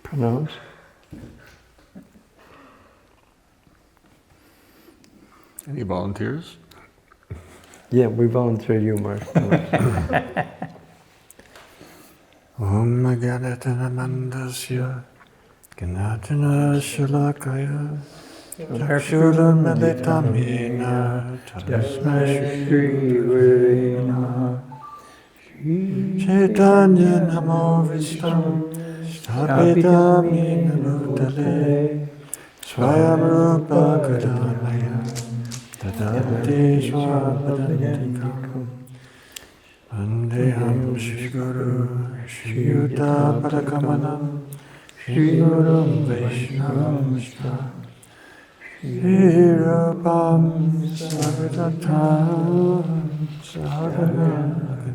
pronounce? Any volunteers? Yeah, we volunteer you, Mark. Om Ganatana Ganatana Shalakaya Chakshuram Militamina Tasmai Shri Gurave Namaha Chaitanya Namo Vishtam Stapitam Yena Bhutale Swayam Rupa Kadamaya Tadavate Swapadantikam Vandeham Shri Guru Shri Yuta Padakamanam Shri Gurum Vaishnavam Shri Rupam Sarvadatam Sadhanatam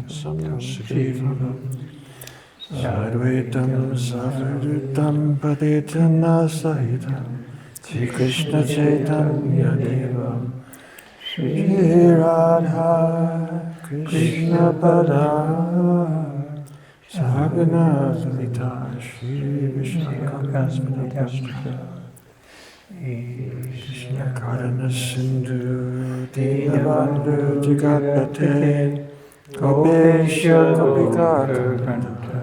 Samjivam Sadvaitam Savadutam Paditana Sahitam Shri Krishna Chaitanya Devam Shri Radha Krishna Pada Sagana Salita Shri Vishnu Krishna Karana Sindhu Dinabandhu Jagatpate Gopesha Gopika Kanta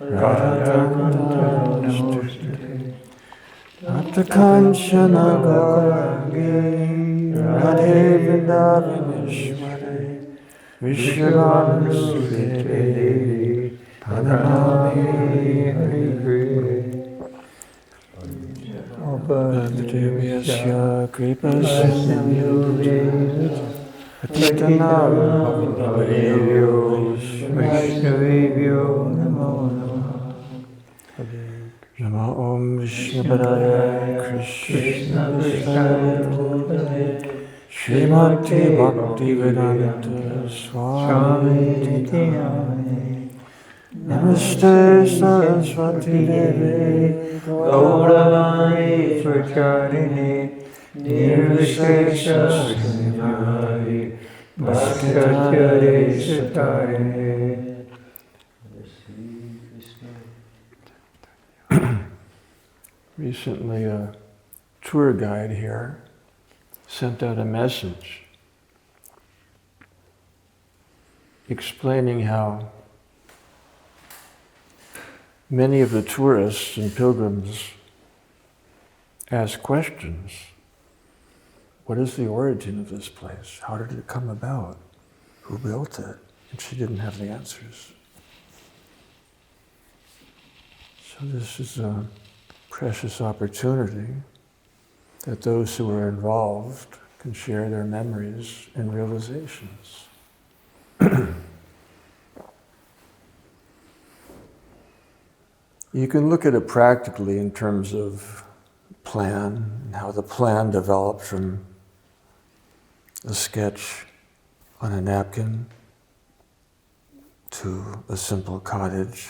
Radha Namaste Nata Kanchana Gaurangi Radhe Vrindavaneshwari Vishwanusute Devi Pranamami Hari Bhadeviyasya Kripa Sindhu Patitanam Pavanavyo Vaishnavibhyo Namo Namaha Namo Om Vishnupadaya Krishna Vishnu Srimati Bhakti Vedanta Swami Titi Namaste Saraswati Devi Gauravani Pracharini Nirvishesha Srinivai Bhaskacharya Satarini. Recently, a tour guide here sent out a message explaining how many of the tourists and pilgrims ask questions. What is the origin of this place? How did it come about? Who built it? And she didn't have the answers. So this is a precious opportunity that those who are involved can share their memories and realizations. You can look at it practically in terms of plan, and how the plan developed from a sketch on a napkin to a simple cottage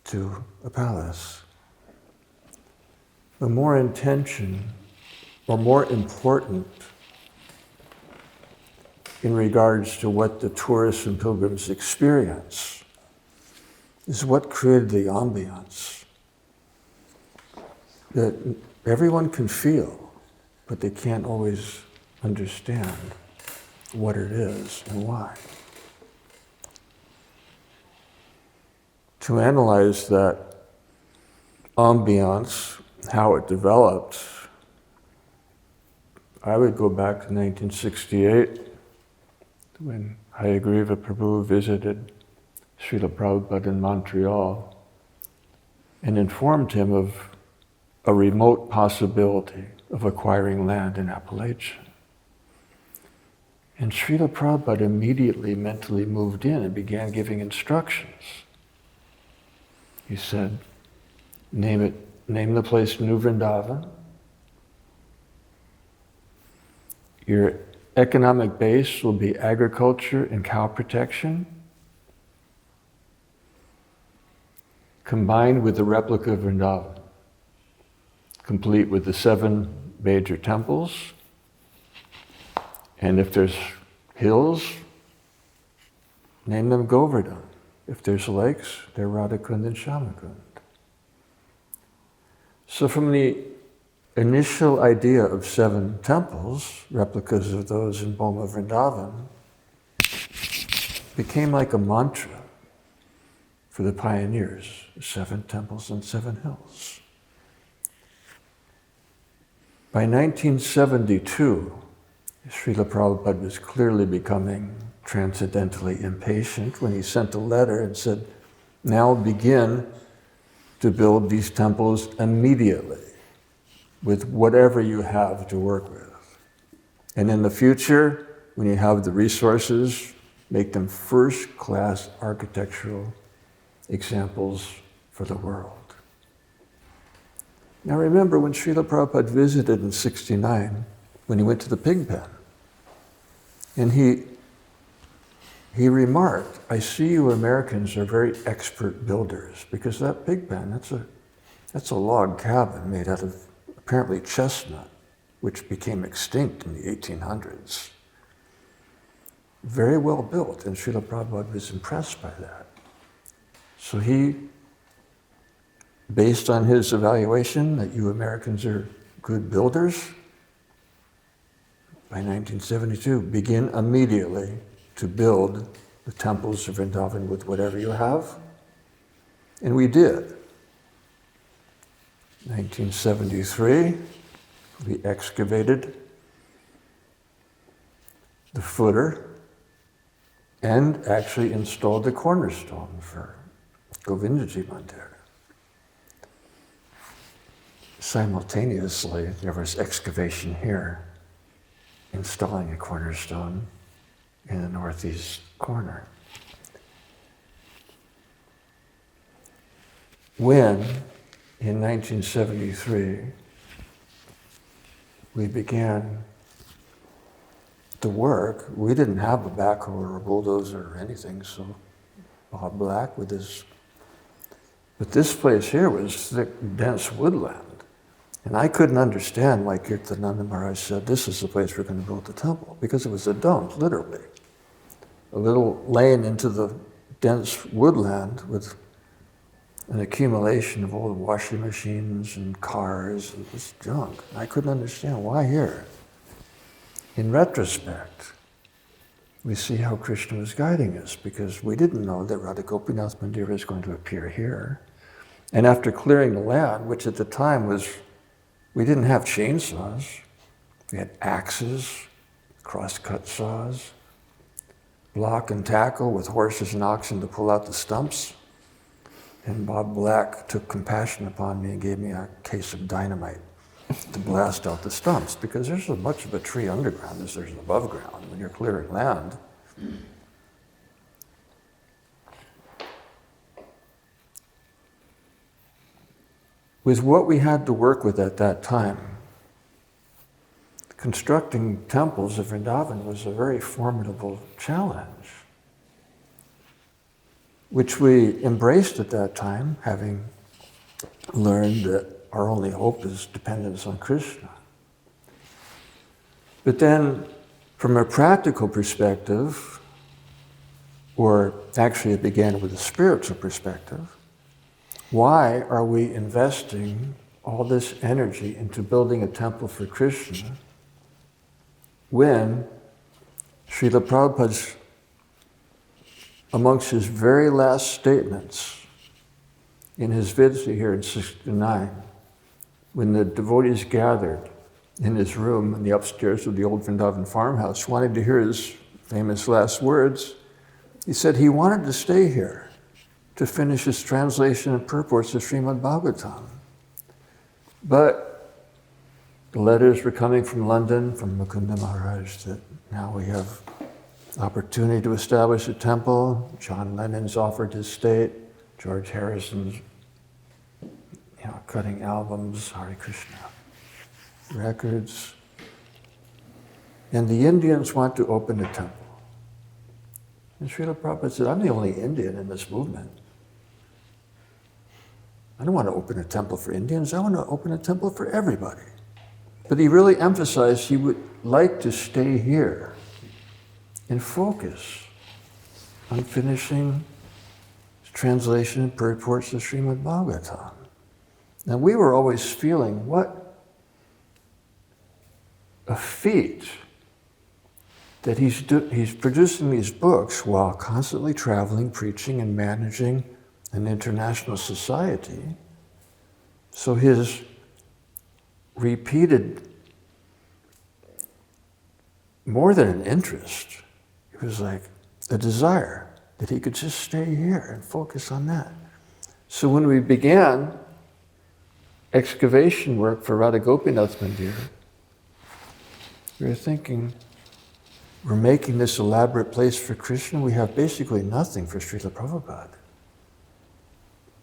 to a palace. The more intention, or more important in regards to what the tourists and pilgrims experience, is what created the ambiance that everyone can feel, but they can't always understand what it is and why. To analyze that ambiance, how it developed, I would go back to 1968 when Hayagriva Prabhu visited Srila Prabhupada in Montreal and informed him of a remote possibility of acquiring land in Appalachia. And Srila Prabhupada immediately mentally moved in and began giving instructions. He said, name the place New Vrindavan. Your economic base will be agriculture and cow protection, combined with the replica of Vrindavan, complete with the 7 major temples, and if there's hills, name them Govardhan. If there's lakes, they're Radhakund and Shyamakund. So from the initial idea of 7 temples, replicas of those in Boma Vrindavan, became like a mantra for the pioneers, 7 temples and 7 hills. By 1972, Srila Prabhupada was clearly becoming transcendentally impatient when he sent a letter and said, now begin to build these temples immediately with whatever you have to work with. And in the future, when you have the resources, make them first-class architectural examples for the world. Now remember, when Srila Prabhupada visited in '69, when he went to the pig pen, and he remarked, I see you Americans are very expert builders, because that pig pen, that's a log cabin made out of apparently chestnut, which became extinct in the 1800s. Very well built, and Srila Prabhupada was impressed by that. So he, based on his evaluation that you Americans are good builders, by 1972, begin immediately to build the temples of Vrindavan with whatever you have. And we did. 1973, we excavated the footer and actually installed the cornerstone for Govindaji Mandir. Simultaneously, there was excavation here, installing a cornerstone in the northeast corner. When, in 1973, we began the work, we didn't have a backhoe or a bulldozer or anything, so Bob Black with his... But this place here was thick, dense woodland. And I couldn't understand why Kirtananda Maharaj said, this is the place we're going to build the temple, because it was a dump, literally. A little lane into the dense woodland with an accumulation of old washing machines and cars and this junk. I couldn't understand why here. In retrospect, we see how Krishna was guiding us, because we didn't know that Radha Gopinath Mandir is going to appear here. And after clearing the land, which at the time was, we didn't have chainsaws. We had axes, cross-cut saws, block and tackle with horses and oxen to pull out the stumps. And Bob Black took compassion upon me and gave me a case of dynamite to blast out the stumps, because there's as much of a tree underground as there's above ground when you're clearing land. With what we had to work with at that time, constructing temples of Vrindavan was a very formidable challenge, which we embraced at that time, having learned that our only hope is dependence on Krishna. But then, from a practical perspective, or actually it began with a spiritual perspective, why are we investing all this energy into building a temple for Krishna when Srila Prabhupada's, amongst his very last statements in his visit here in '69, when the devotees gathered in his room in the upstairs of the old Vrindavan farmhouse, wanting to hear his famous last words, he said he wanted to stay here to finish his translation and purports of Srimad Bhagavatam. But the letters were coming from London, from Mukunda Maharaj, that now we have opportunity to establish a temple. John Lennon's offered his state. George Harrison's cutting albums, Hare Krishna records. And the Indians want to open a temple. And Srila Prabhupada said, I'm the only Indian in this movement. I don't want to open a temple for Indians, I want to open a temple for everybody. But he really emphasized he would like to stay here and focus on finishing translation and purports of Srimad Bhagavatam. Now we were always feeling, what a feat that he's producing these books while constantly traveling, preaching, and managing an international society. So his repeated, more than an interest, it was like a desire that he could just stay here and focus on that. So when we began excavation work for Radha Gopinath Mandir, we were thinking, we're making this elaborate place for Krishna. We have basically nothing for Srila Prabhupada.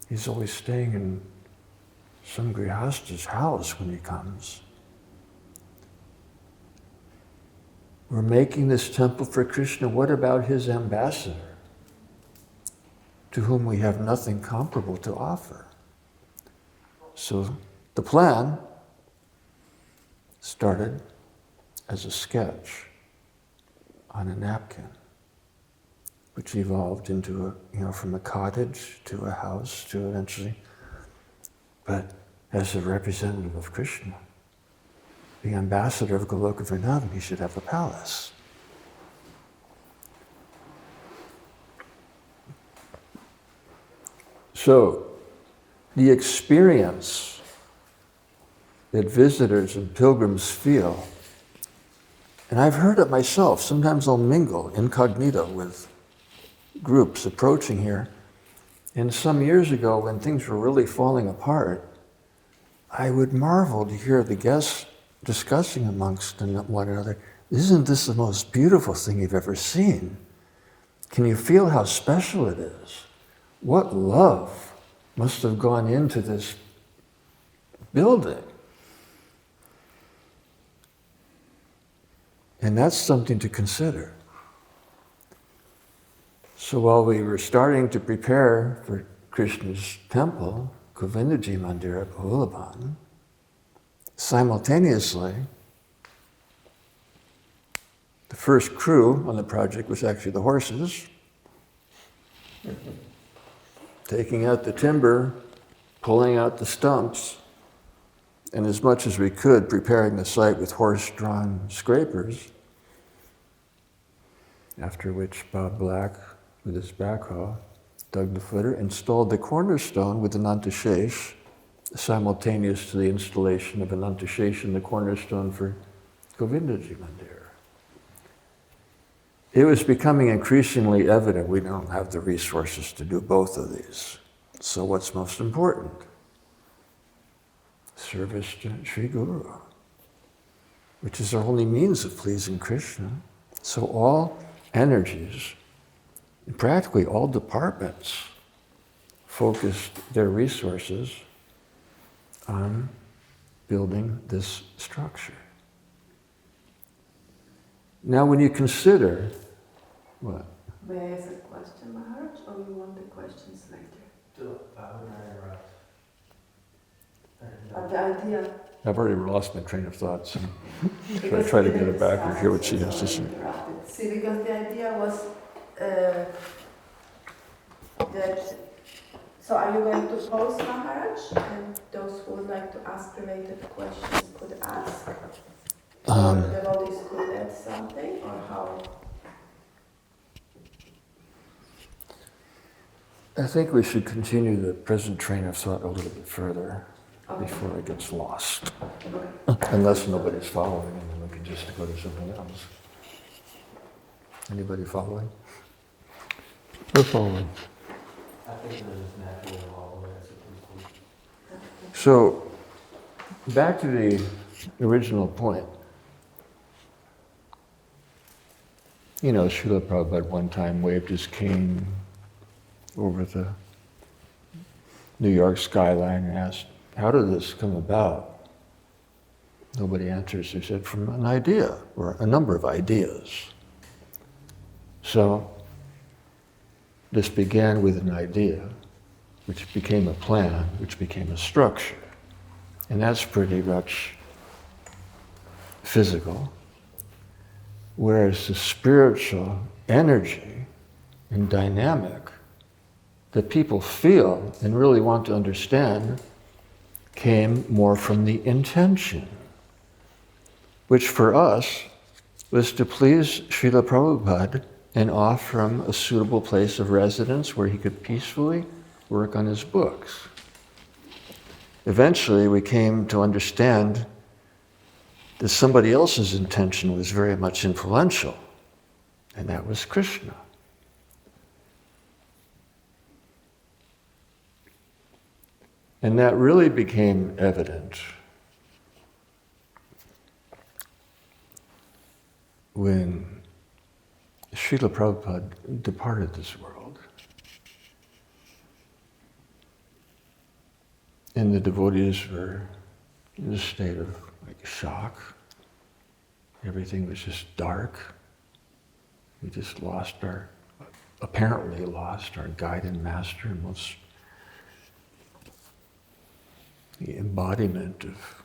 He's always staying in some grihasta's house when he comes. We're making this temple for Krishna. What about his ambassador, to whom we have nothing comparable to offer? So the plan started as a sketch on a napkin, which evolved into from a cottage to a house to eventually, but as a representative of Krishna, the ambassador of Goloka Vrindavan, he should have a palace. So, the experience that visitors and pilgrims feel, and I've heard it myself, sometimes I'll mingle incognito with groups approaching here, and some years ago when things were really falling apart, I would marvel to hear the guests discussing amongst one another, isn't this the most beautiful thing you've ever seen? Can you feel how special it is? What love must have gone into this building? And that's something to consider. So while we were starting to prepare for Krishna's temple, Govindaji Mandir at Bahulaban, simultaneously, the first crew on the project was actually the horses, taking out the timber, pulling out the stumps, and as much as we could, preparing the site with horse-drawn scrapers, after which Bob Black, with his backhoe, dug the footer, installed the cornerstone with Ananta Shesh, simultaneous to the installation of Ananta Shesh in the cornerstone for Govindaji Mandir. It was becoming increasingly evident we don't have the resources to do both of these. So what's most important? Service to Sri Guru, which is our only means of pleasing Krishna. So all energies, practically all departments, focused their resources on building this structure. Now when you consider, what? May I ask a question, Maharaj, or you want the questions later? But the idea... I've already lost my train of thoughts. Should I try to get it back or hear what she has to say? See, because the idea was that... So are you going to pose, Maharaj? And those who would like to ask related questions could ask? Or the devotees could add something, or how? I think we should continue the present train of thought a little bit further before it gets lost. Okay. Unless nobody's following, and then we can just go to something else. Anybody following? We're following. I think there's natural all the way. So, back to the original point. You know, Srila Prabhupada one time waved his cane over the New York skyline and asked, how did this come about? Nobody answers. He said, from an idea, or a number of ideas. So, this began with an idea, which became a plan, which became a structure. And that's pretty much physical. Whereas the spiritual energy and dynamic that people feel and really want to understand came more from the intention, which for us was to please Srila Prabhupada and offer him a suitable place of residence where he could peacefully work on his books. Eventually, we came to understand that somebody else's intention was very much influential, and that was Krishna. And that really became evident when Srila Prabhupada departed this world. And the devotees were in a state of shock. Everything was just dark. We just apparently lost our guide and master, the embodiment of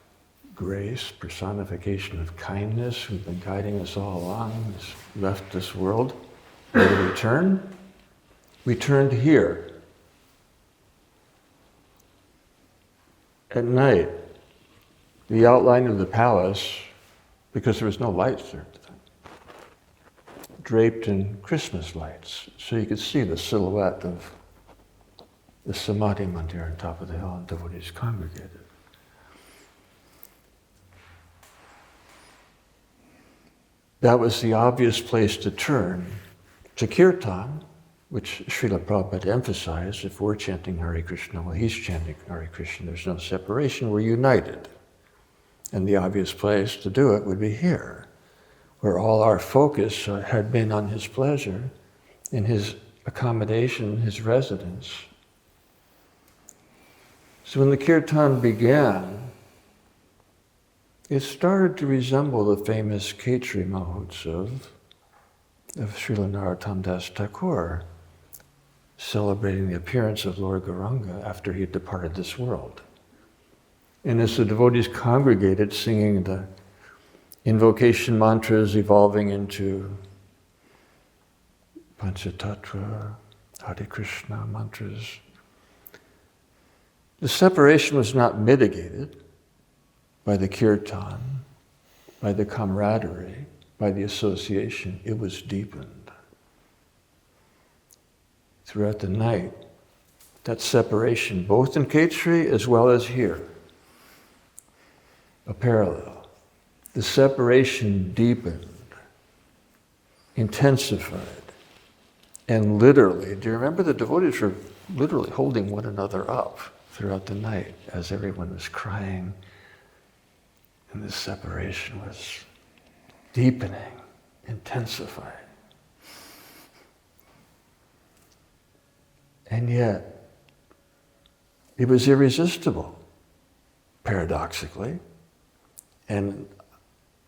grace, personification of kindness, who'd been guiding us all along, has left this world. Where do we turn? We turned here. At night, the outline of the palace, because there was no lights there at the time, draped in Christmas lights, so you could see the silhouette of the Samadhi mandir on top of the hill, and devotees congregated. That was the obvious place to turn to Kirtan, which Srila Prabhupada emphasized. If we're chanting Hare Krishna, well, he's chanting Hare Krishna. There's no separation. We're united. And the obvious place to do it would be here, where all our focus had been on his pleasure, in his accommodation, his residence. So when the Kirtan began, it started to resemble the famous Khetri Mahotsav of Srila Narottam Das Thakur, celebrating the appearance of Lord Gauranga after he had departed this world. And as the devotees congregated, singing the invocation mantras evolving into Panchatattva, Hare Krishna mantras, the separation was not mitigated by the kirtan, by the camaraderie, by the association. It was deepened. Throughout the night, that separation, both in Khetri as well as here, a parallel. The separation deepened, intensified, and literally, do you remember the devotees were literally holding one another up throughout the night as everyone was crying, and this separation was deepening, intensifying. And yet, it was irresistible, paradoxically. And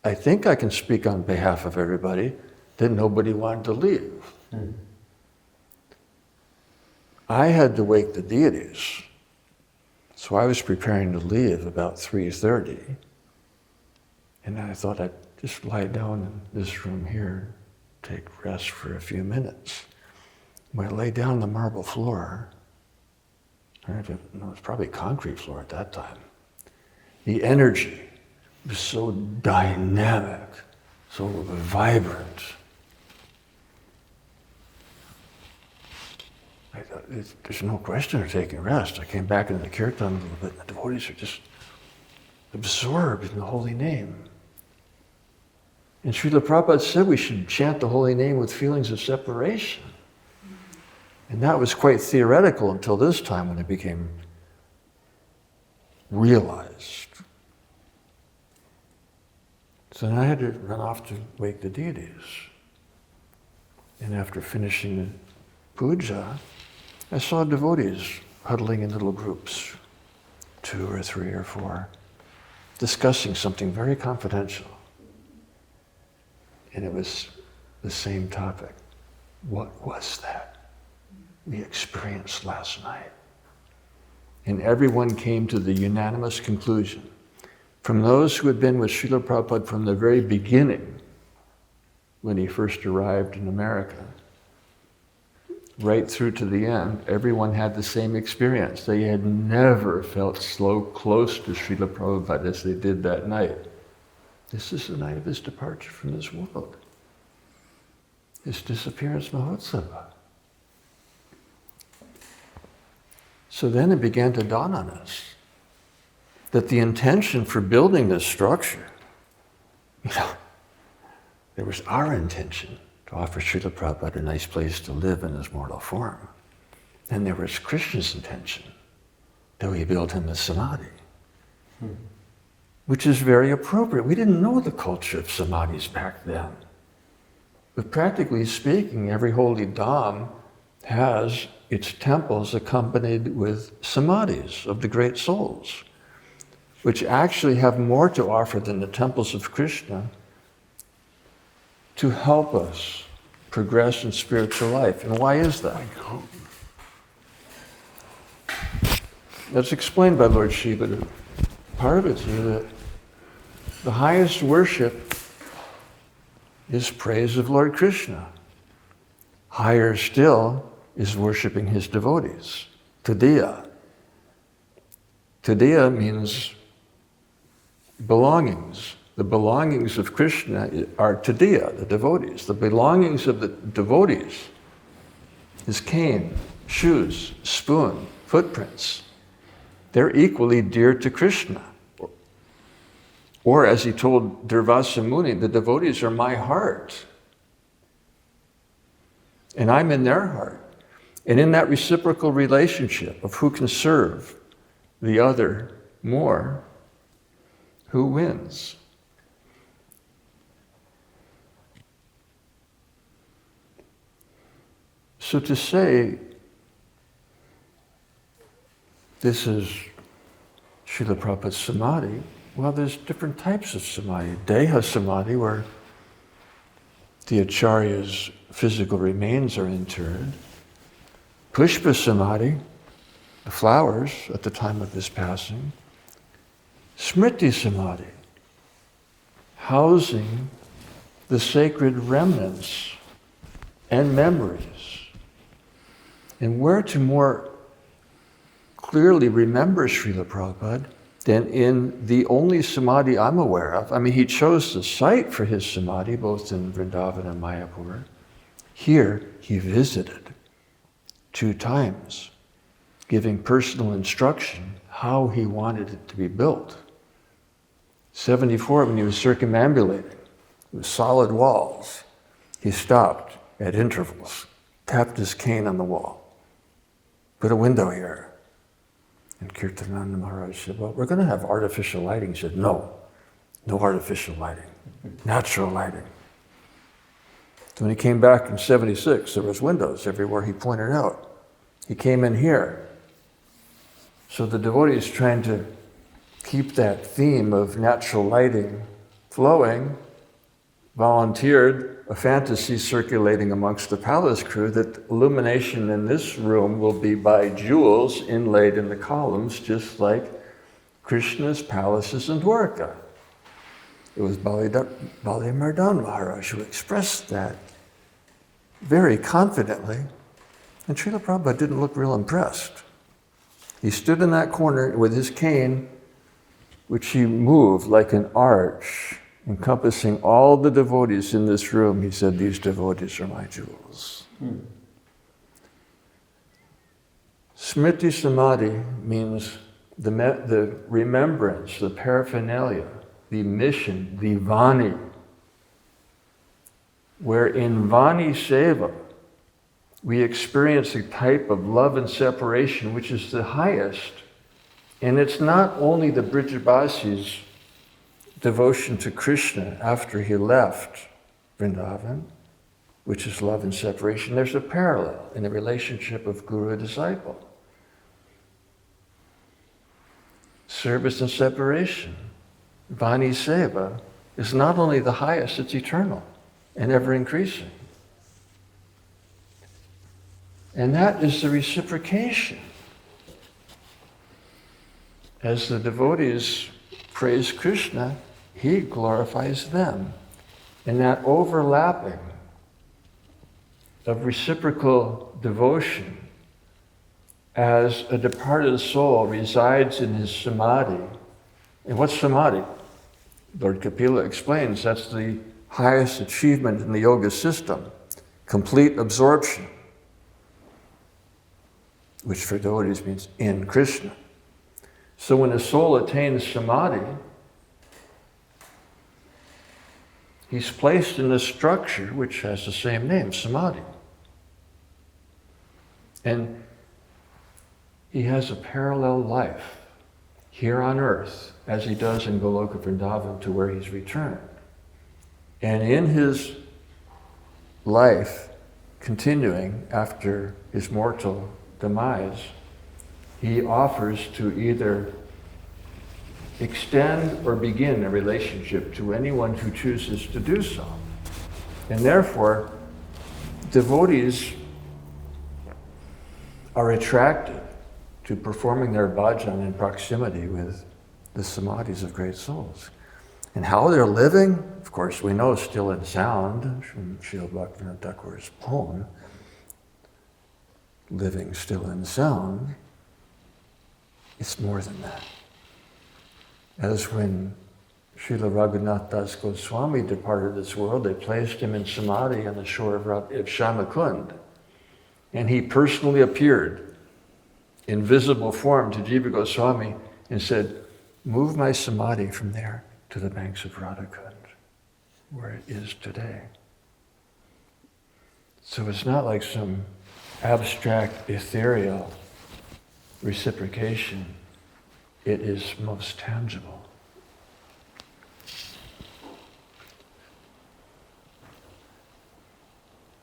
I think I can speak on behalf of everybody that nobody wanted to leave. Mm. I had to wake the deities. So I was preparing to leave about 3:30. And I thought I'd just lie down in this room here, take rest for a few minutes. When I lay down on the marble floor, it was probably concrete floor at that time, the energy was so dynamic, so vibrant. I thought, there's no question of taking rest. I came back into the kirtan a little bit, and the devotees are just absorbed in the holy name. And Srila Prabhupada said we should chant the holy name with feelings of separation. And that was quite theoretical until this time when it became realized. So then I had to run off to wake the deities. And after finishing the puja, I saw devotees huddling in little groups, 2 or 3 or 4, discussing something very confidential. And it was the same topic. What was that we experienced last night? And everyone came to the unanimous conclusion, from those who had been with Srila Prabhupada from the very beginning, when he first arrived in America, right through to the end, everyone had the same experience. They had never felt so close to Srila Prabhupada as they did that night. This is the night of his departure from this world. His disappearance Mahotsava. So then it began to dawn on us that the intention for building this structure, there was our intention to offer Srila Prabhupada a nice place to live in his mortal form. And there was Krishna's intention that we build him a Samadhi, which is very appropriate. We didn't know the culture of Samadhis back then. But practically speaking, every holy dham has its temples accompanied with Samadhis of the great souls, which actually have more to offer than the temples of Krishna to help us progress in spiritual life. And why is that? That's explained by Lord Shiva. Part of it is that the highest worship is praise of Lord Krishna. Higher still is worshiping his devotees. Tadiya. Tadiya means belongings. The belongings of Krishna are Tadiya, the devotees. The belongings of the devotees, his cane, shoes, spoon, footprints, they're equally dear to Krishna. Or as he told Durvasa Muni, the devotees are my heart. And I'm in their heart. And in that reciprocal relationship of who can serve the other more, who wins? So to say, this is Srila Prabhupada's Samadhi, well, there's different types of Samadhi. Deha Samadhi, where the Acharya's physical remains are interred. Pushpa Samadhi, the flowers at the time of his passing. Smriti Samadhi, housing the sacred remnants and memories. And where to more clearly remember Srila Prabhupada than in the only Samadhi I'm aware of. I mean, he chose the site for his Samadhi, both in Vrindavan and Mayapur. Here, he visited 2 times, giving personal instruction how he wanted it to be built. 74, when he was circumambulating with solid walls, he stopped at intervals, tapped his cane on the wall, put a window here. And Kirtananda Maharaj said, well, we're going to have artificial lighting. He said, no artificial lighting, natural lighting. So when he came back in 76, there was windows everywhere he pointed out. He came in here. So the devotees trying to keep that theme of natural lighting flowing, volunteered a fantasy circulating amongst the palace crew that illumination in this room will be by jewels inlaid in the columns, just like Krishna's palaces in Dwarka. It was Bali-Mardana Maharaj who expressed that very confidently, and Srila Prabhupada didn't look real impressed. He stood in that corner with his cane, which he moved like an arch, encompassing all the devotees in this room. He said, these devotees are my jewels. Smriti Samadhi means the remembrance, the paraphernalia, the mission, the Vani, where in Vani Seva, we experience a type of love and separation which is the highest. And it's not only the Brijabasi's devotion to Krishna after he left Vrindavan, which is love and separation. There's a parallel in the relationship of guru-disciple. Service and separation. Vani Seva is not only the highest, it's eternal and ever increasing. And that is the reciprocation. As the devotees praise Krishna, he glorifies them. And that overlapping of reciprocal devotion as a departed soul resides in his samadhi. And what's samadhi? Lord Kapila explains that's the highest achievement in the yoga system, complete absorption, which for devotees means in Krishna. So when a soul attains samadhi, he's placed in a structure which has the same name, samadhi. And he has a parallel life here on earth, as he does in Goloka Vrindavan, to where he's returned. And in his life, continuing after his mortal demise, he offers to either extend or begin a relationship to anyone who chooses to do so. And therefore, devotees are attracted to performing their bhajan in proximity with the samadhis of great souls. And how they're living, of course, we know still in sound from Srila Bhaktivinoda Thakur's poem, living still in sound. It's more than that. As when Srila Raghunath Das Goswami departed this world, they placed him in samadhi on the shore of Shamakund. And he personally appeared in visible form to Jiva Goswami and said, "Move my samadhi from there to the banks of Radhakund, where it is today." So it's not like some abstract, ethereal reciprocation. It is most tangible.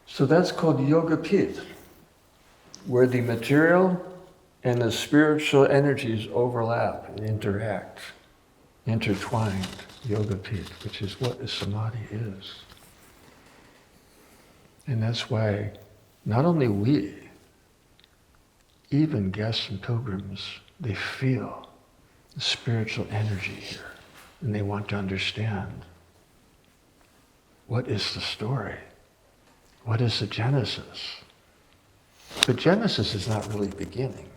So that's called Yoga Pit, where the material and the spiritual energies overlap and interact, intertwined. Yoga Pit, which is what a samadhi is. And that's why not only we, even guests and pilgrims, they feel the spiritual energy here, and they want to understand what is the story, what is the genesis. But Genesis is not really beginning.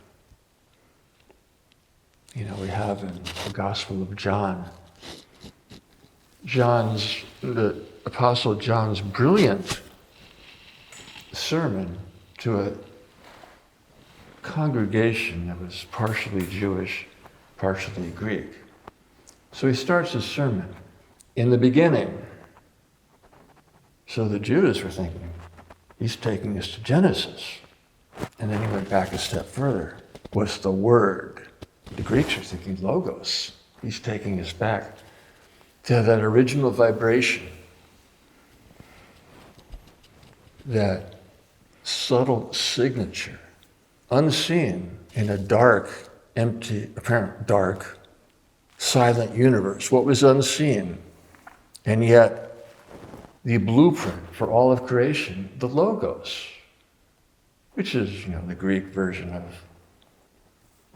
You know, we have in the Gospel of John, the Apostle John's brilliant sermon to a congregation that was partially Jewish, partially Greek. So he starts his sermon, in the beginning. So the Jews were thinking, he's taking us to Genesis. And then he went back a step further. What's the word? The Greeks are thinking logos. He's taking us back to that original vibration, that subtle signature, unseen in a dark, empty, apparent dark, silent universe. What was unseen? And yet, the blueprint for all of creation, the logos, which is, the Greek version of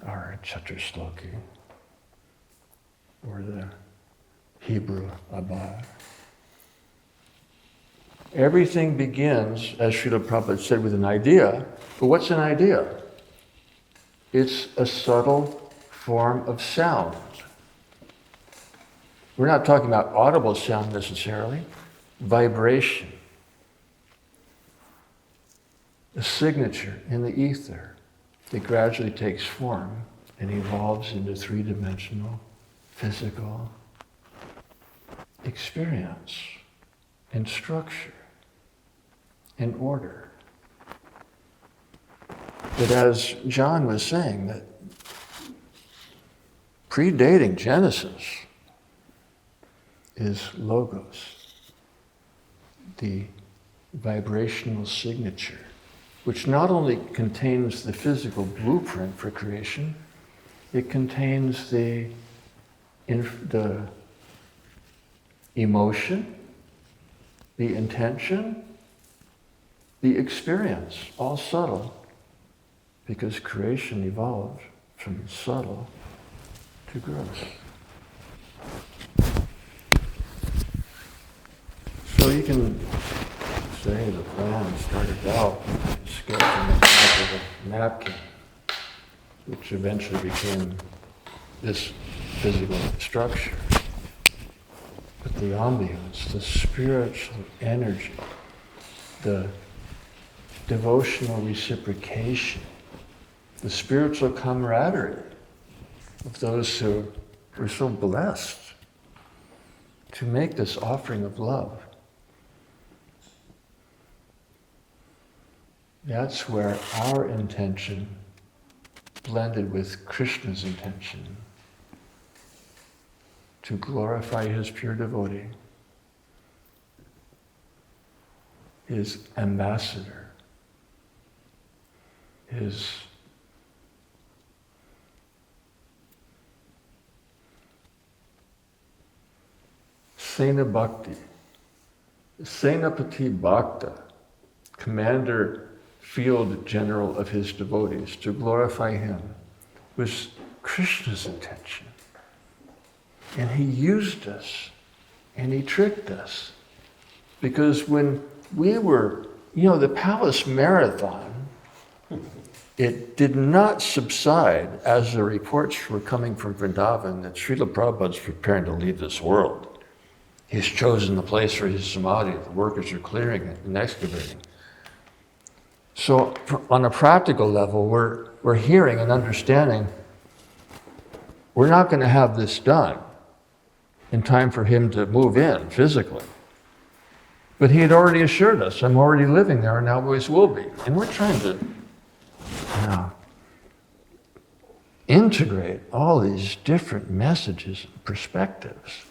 our Chaturshloki, or the Hebrew Abba. Everything begins, as Srila Prabhupada said, with an idea. But what's an idea? It's a subtle form of sound. We're not talking about audible sound necessarily, vibration. A signature in the ether that gradually takes form and evolves into three-dimensional physical experience and structure and order. But as John was saying, that predating Genesis is logos, the vibrational signature, which not only contains the physical blueprint for creation, it contains the emotion, the intention, the experience, all subtle, because creation evolved from subtle to gross. So you can say the plan started out sketching the back of a napkin, which eventually became this physical structure. But the ambience, the spiritual energy, the devotional reciprocation, the spiritual camaraderie of those who were so blessed to make this offering of love. That's where our intention blended with Krishna's intention to glorify his pure devotee, his ambassador, his Sena Bhakti, Senapati Bhakta, commander, field general of his devotees, to glorify him was Krishna's intention. And he used us and he tricked us. Because when we were, the Palace Marathon, it did not subside as the reports were coming from Vrindavan that Srila Prabhupada's preparing to leave this world. He's chosen the place for his Samadhi. The workers are clearing it and excavating. So on a practical level, we're hearing and understanding we're not going to have this done in time for him to move in physically. But he had already assured us, I'm already living there and always will be. And we're trying to integrate all these different messages and perspectives.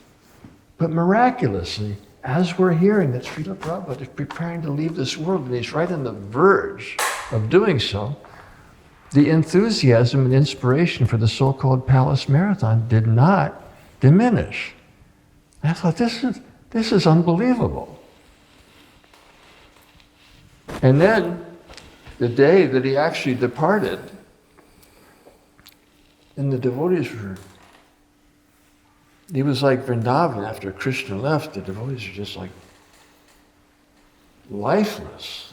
But miraculously, as we're hearing that Srila Prabhupada is preparing to leave this world, and he's right on the verge of doing so, the enthusiasm and inspiration for the so-called Palace Marathon did not diminish. I thought, this is unbelievable. And then, the day that he actually departed, and the devotees were, he was like Vrindavan after Krishna left, the devotees are just like lifeless,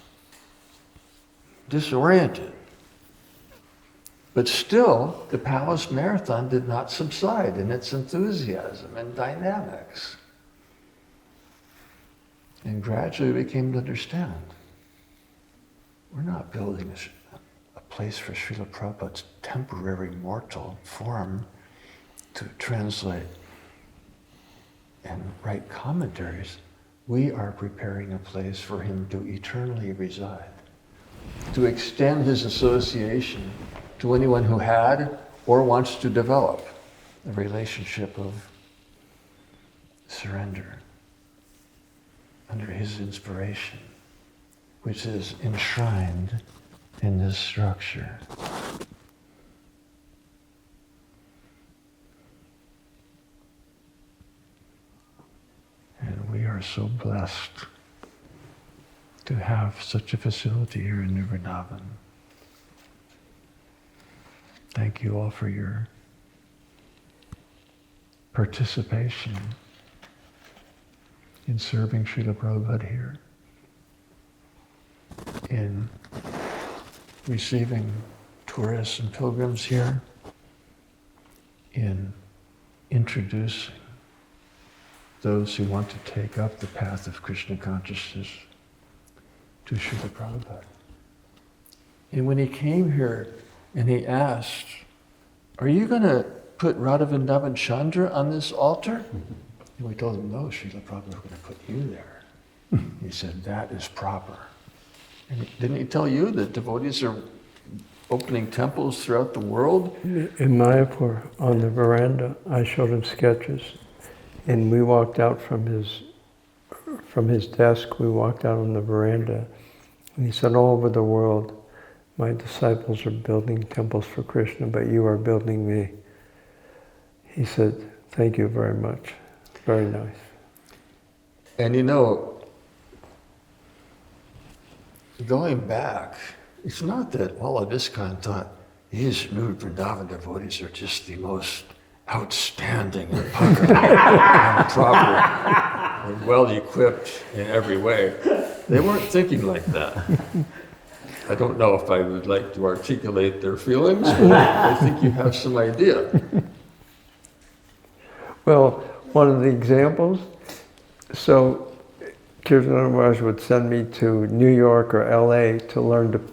disoriented. But still, the Palace Marathon did not subside in its enthusiasm and dynamics. And gradually we came to understand, we're not building a place for Srila Prabhupada's temporary mortal form to translate and write commentaries. We are preparing a place for him to eternally reside, to extend his association to anyone who had or wants to develop a relationship of surrender under his inspiration, which is enshrined in this structure. And we are so blessed to have such a facility here in New Vrindavan. Thank you all for your participation in serving Srila Prabhupada here, in receiving tourists and pilgrims here, in introducing those who want to take up the path of Krishna consciousness to Srila Prabhupada. And when he came here and he asked, are you going to put Radha Vrindavan Chandra on this altar? And we told him, no, Srila Prabhupada, we're going to put you there. He said, that is proper. And didn't he tell you that devotees are opening temples throughout the world? In Mayapur, on the veranda, I showed him sketches. And we walked out from his desk, we walked out on the veranda. And he said, all over the world, my disciples are building temples for Krishna, but you are building me. He said, thank you very much. Very nice. And going back, it's not that all of ISKCON thought these new Vrindavan devotees are just the most outstanding and puckered and proper and well-equipped in every way. They weren't thinking like that. I don't know if I would like to articulate their feelings, but I think you have some idea. Well, one of the examples, so Kirtan Maharaj would send me to New York or LA to learn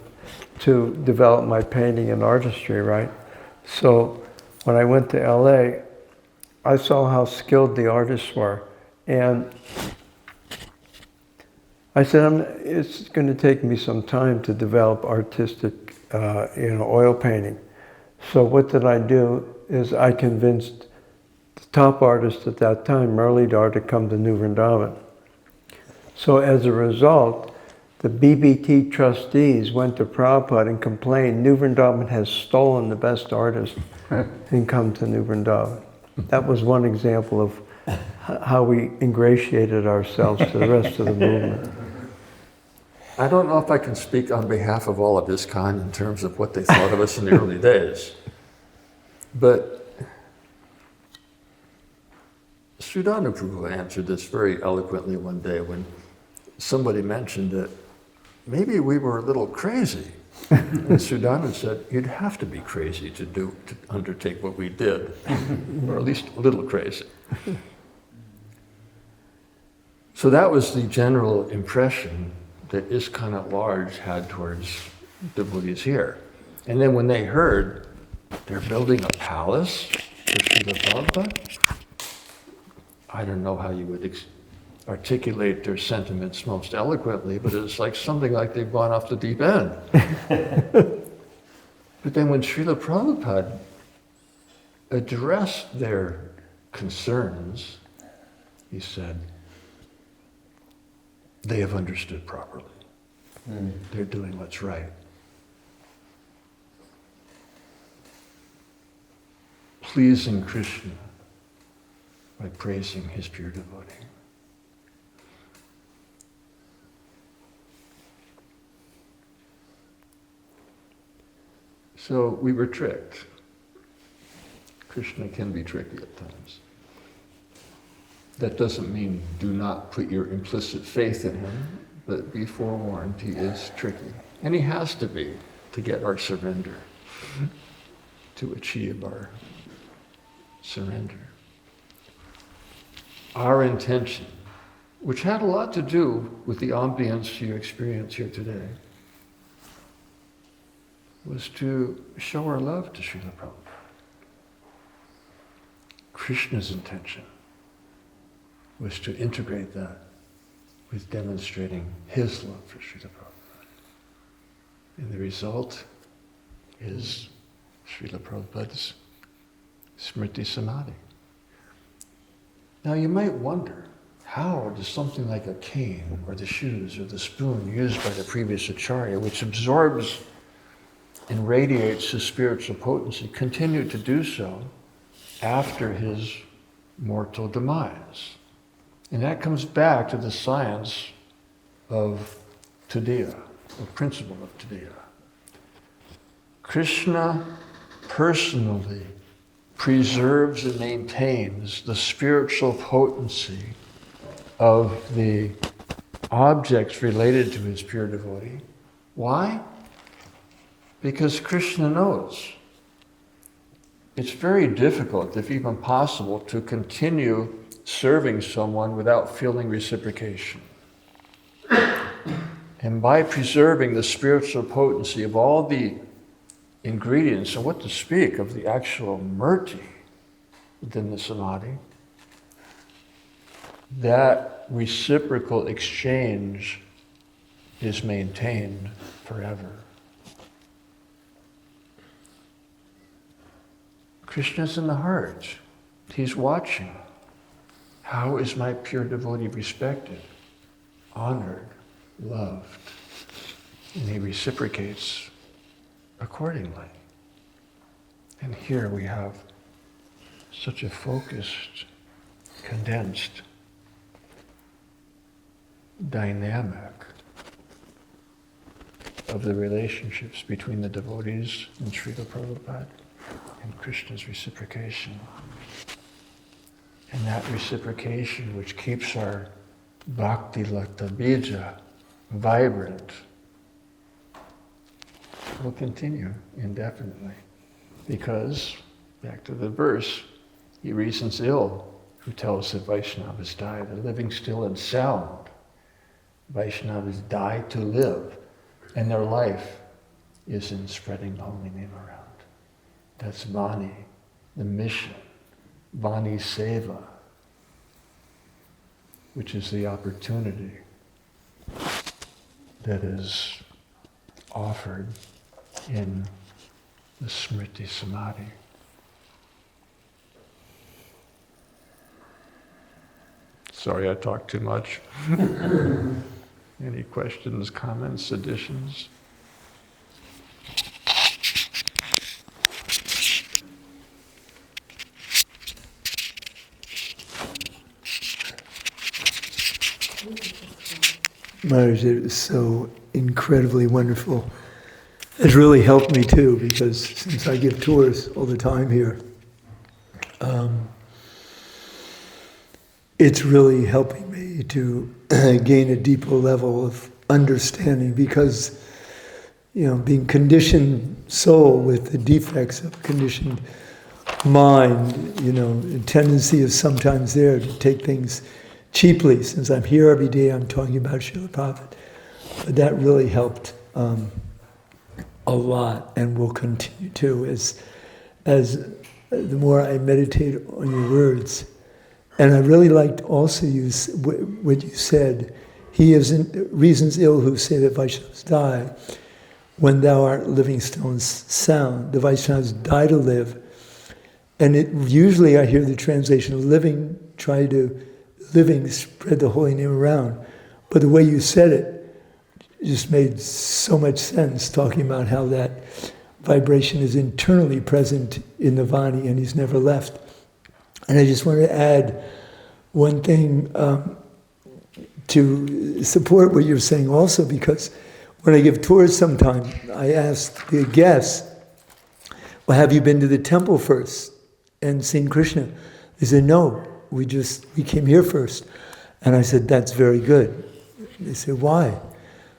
to develop my painting and artistry, right? So when I went to LA, I saw how skilled the artists were. And I said, it's going to take me some time to develop artistic, oil painting. So what did I do is I convinced the top artist at that time, Muralidhar, to come to New Vrindavan. So as a result, the BBT trustees went to Prabhupada and complained, New Vrindavan has stolen the best artists and come to New Vrindavan. That was one example of how we ingratiated ourselves to the rest of the movement. I don't know if I can speak on behalf of all of ISKCON in terms of what they thought of us in the early days. But Sridhar Prabhu answered this very eloquently one day when somebody mentioned that maybe we were a little crazy. And Sridhar said, you'd have to be crazy to undertake what we did, or at least a little crazy. So that was the general impression that ISKCON at large had towards devotees here. And then when they heard they're building a palace for Srila Prabhupada, I don't know how you would articulate their sentiments most eloquently, but it's like something like they've gone off the deep end. But then when Srila Prabhupada addressed their concerns, he said, they have understood properly. They're doing what's right. Pleasing Krishna by praising his pure devotee. So we were tricked. Krishna can be tricky at times. That doesn't mean do not put your implicit faith in him, but be forewarned, he is tricky. And he has to be to get our surrender, to achieve our surrender. Our intention, which had a lot to do with the ambience you experience here today, was to show our love to Srila Prabhupada. Krishna's intention was to integrate that with demonstrating his love for Srila Prabhupada. And the result is Srila Prabhupada's Smriti Samadhi. Now you might wonder, how does something like a cane or the shoes or the spoon used by the previous Acharya, which absorbs and radiates his spiritual potency, continue to do so after his mortal demise? And that comes back to the science of Tadiya, the principle of Tadiya. Krishna personally preserves and maintains the spiritual potency of the objects related to his pure devotee. Why? Because Krishna knows it's very difficult, if even possible, to continue serving someone without feeling reciprocation. And by preserving the spiritual potency of all the ingredients, and what to speak of the actual murti within the samadhi, that reciprocal exchange is maintained forever. Krishna's in the heart. He's watching. How is my pure devotee respected, honored, loved? And he reciprocates accordingly. And here we have such a focused, condensed dynamic of the relationships between the devotees and Srila Prabhupada and Krishna's reciprocation. And that reciprocation, which keeps our bhakti lata bija vibrant, will continue indefinitely. Because, back to the verse, he reasons ill who tells that Vaishnavas die. They're living still and sound. Vaishnavas die to live, and their life is in spreading the holy name around. That's Vani, the mission, Vani Seva, which is the opportunity that is offered in the Smriti Samadhi. Sorry, I talked too much. Any questions, comments, additions? Maharaj, it was so incredibly wonderful. It's really helped me too, because since I give tours all the time here, it's really helping me to gain a deeper level of understanding, because, being conditioned soul with the defects of conditioned mind, the tendency is sometimes there to take things cheaply. Since I'm here every day, I'm talking about Srila Prabhupada. But that really helped a lot, and will continue to, as the more I meditate on your words. And I really liked also what you said. He reasons ill who say that Vaishnavas die when thou art living still and sound. The Vaishnavas die to live. And usually I hear the translation of living, spread the holy name around. But the way you said it just made so much sense, talking about how that vibration is internally present in the Vani and he's never left. And I just wanted to add one thing to support what you're saying also, because when I give tours sometimes, I ask the guests, well, have you been to the temple first and seen Krishna? They said, no, we came here first. And I said, that's very good. They said, why? I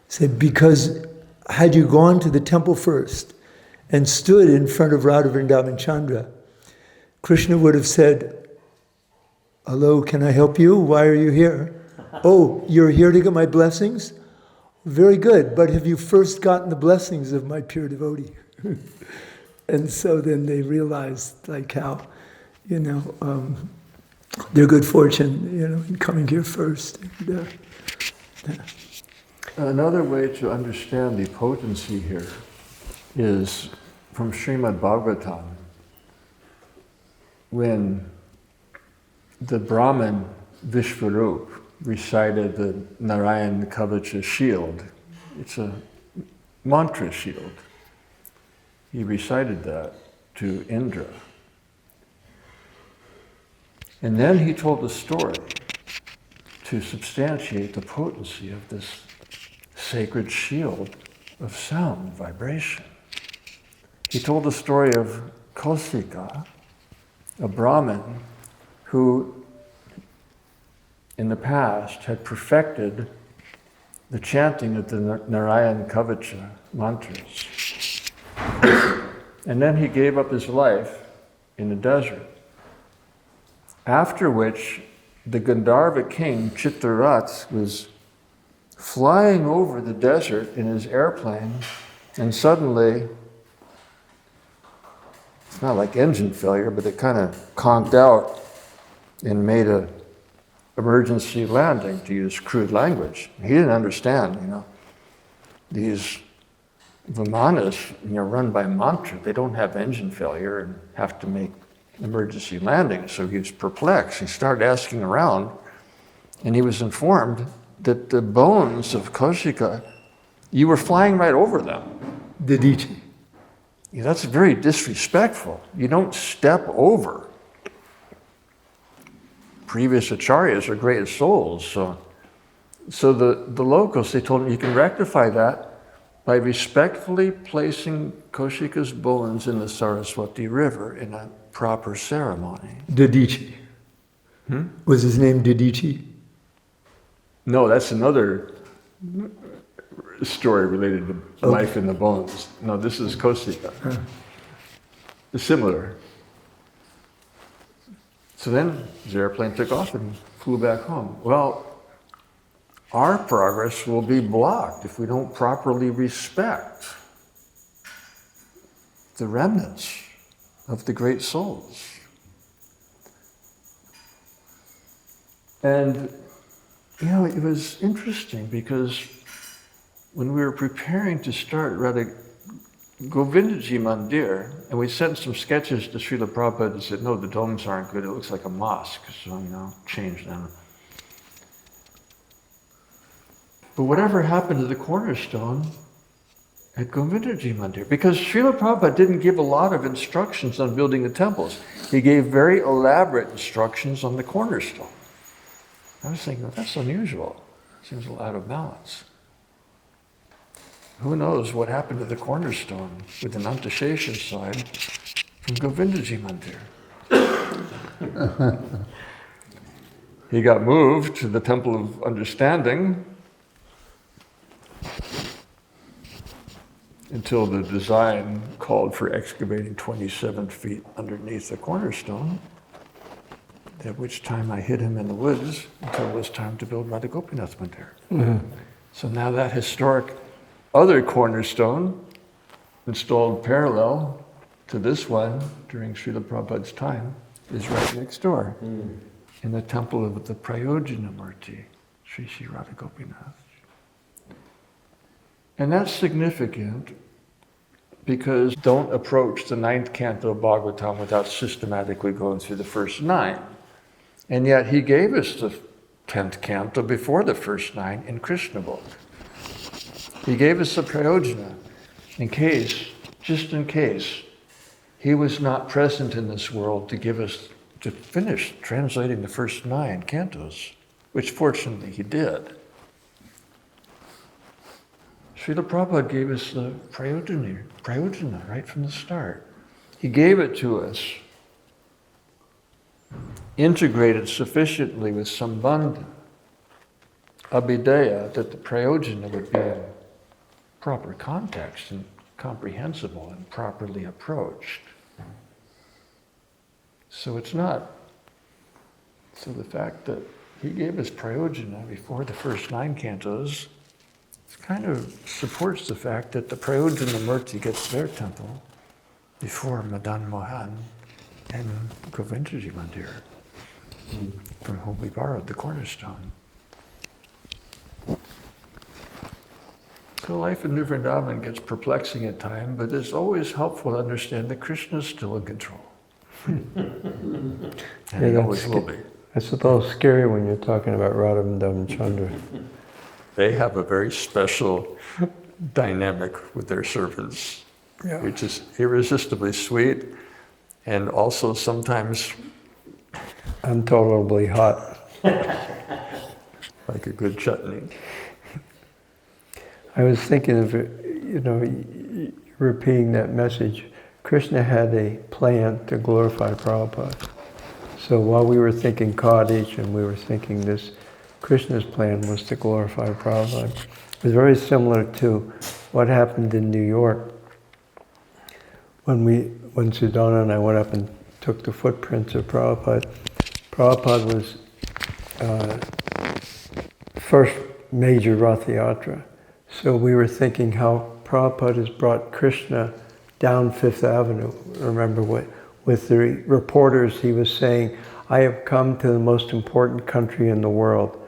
said, because had you gone to the temple first and stood in front of Radha Vrindavan Chandra, Krishna would have said, hello, can I help you? Why are you here? Oh, you're here to get my blessings? Very good, but have you first gotten the blessings of my pure devotee? And so then they realized how, their good fortune, in coming here first. Another way to understand the potency here is from Srimad Bhagavatam, when the Brahmin Vishvarup recited the Narayan Kavacha shield. It's a mantra shield. He recited that to Indra. And then he told the story to substantiate the potency of this sacred shield of sound vibration. He told the story of Kausika, a Brahmin who in the past had perfected the chanting of the Narayan Kavacha mantras. And then he gave up his life in the desert. After which, the Gandharva king, Chitrarat, was flying over the desert in his airplane, and suddenly, it's not like engine failure, but it kind of conked out and made an emergency landing, to use crude language. He didn't understand, these vimanas, run by mantra, they don't have engine failure and have to make emergency landings. So he was perplexed. He started asking around, and he was informed that the bones of Kaushika, you were flying right over them. Dadichi. That's very disrespectful. You don't step over. Previous acharyas are great souls. So the locals, they told him, you can rectify that by respectfully placing Kaushika's bones in the Saraswati River in a proper ceremony. Dadichi. Was his name Didichi? No, that's another story related to life in the bones. No, this is Kosika. Similar. So then the airplane took off and flew back home. Well, our progress will be blocked if we don't properly respect the remnants of the great souls. And, you know, it was interesting because when we were preparing to start Govindaji Mandir, and we sent some sketches to Srila Prabhupada and said, no, the domes aren't good, it looks like a mosque, so, you know, change them. But whatever happened to the cornerstone at Govindaji Mandir? Because Srila Prabhupada didn't give a lot of instructions on building the temples. He gave very elaborate instructions on the cornerstone. I was thinking, well, that's unusual. Seems a little out of balance. Who knows what happened to the cornerstone with the Nantashesha side from Govindaji Mandir? He got moved to the Temple of Understanding until the design called for excavating 27 feet underneath the cornerstone, at which time I hid him in the woods until it was time to build Radha Gopinath Mandir. Mm-hmm. So now that historic other cornerstone, installed parallel to this one during Srila Prabhupada's time, is right next door in the temple of the Prayojana Murti, Sri Sri Radha Gopinath. And that's significant because don't approach the 9th canto of Bhagavatam without systematically going through the first 9. And yet he gave us the 10th canto before the first 9 in Krishna book. He gave us the Prayojana in case, just in case, he was not present in this world to finish translating the first 9 cantos, which fortunately he did. Srila Prabhupada gave us the Prayojana right from the start. He gave it to us, integrated sufficiently with Sambandha, Abhidheya, that the Prayojana would be in proper context and comprehensible and properly approached. So the fact that he gave us Prayojana before the first 9 cantos kind of supports the fact that the Prayojana Murti gets their temple before Madan Mohan and Govindaji Mandir, from whom we borrowed the cornerstone. So life in Vrindavan gets perplexing at times, but it's always helpful to understand that Krishna is still in control. And he always will be. That's a little scary when you're talking about Radha and Chandra. They have a very special dynamic with their servants, which is irresistibly sweet and also sometimes untolerably hot. Like a good chutney. I was thinking of, you repeating that message. Krishna had a plan to glorify Prabhupada. So while we were thinking cottage and we were thinking this, Krishna's plan was to glorify Prabhupada. It was very similar to what happened in New York when Sudhana and I went up and took the footprints of Prabhupada. Prabhupada was first major Rath Yatra. So we were thinking how Prabhupada has brought Krishna down Fifth Avenue. Remember with the reporters he was saying, I have come to the most important country in the world,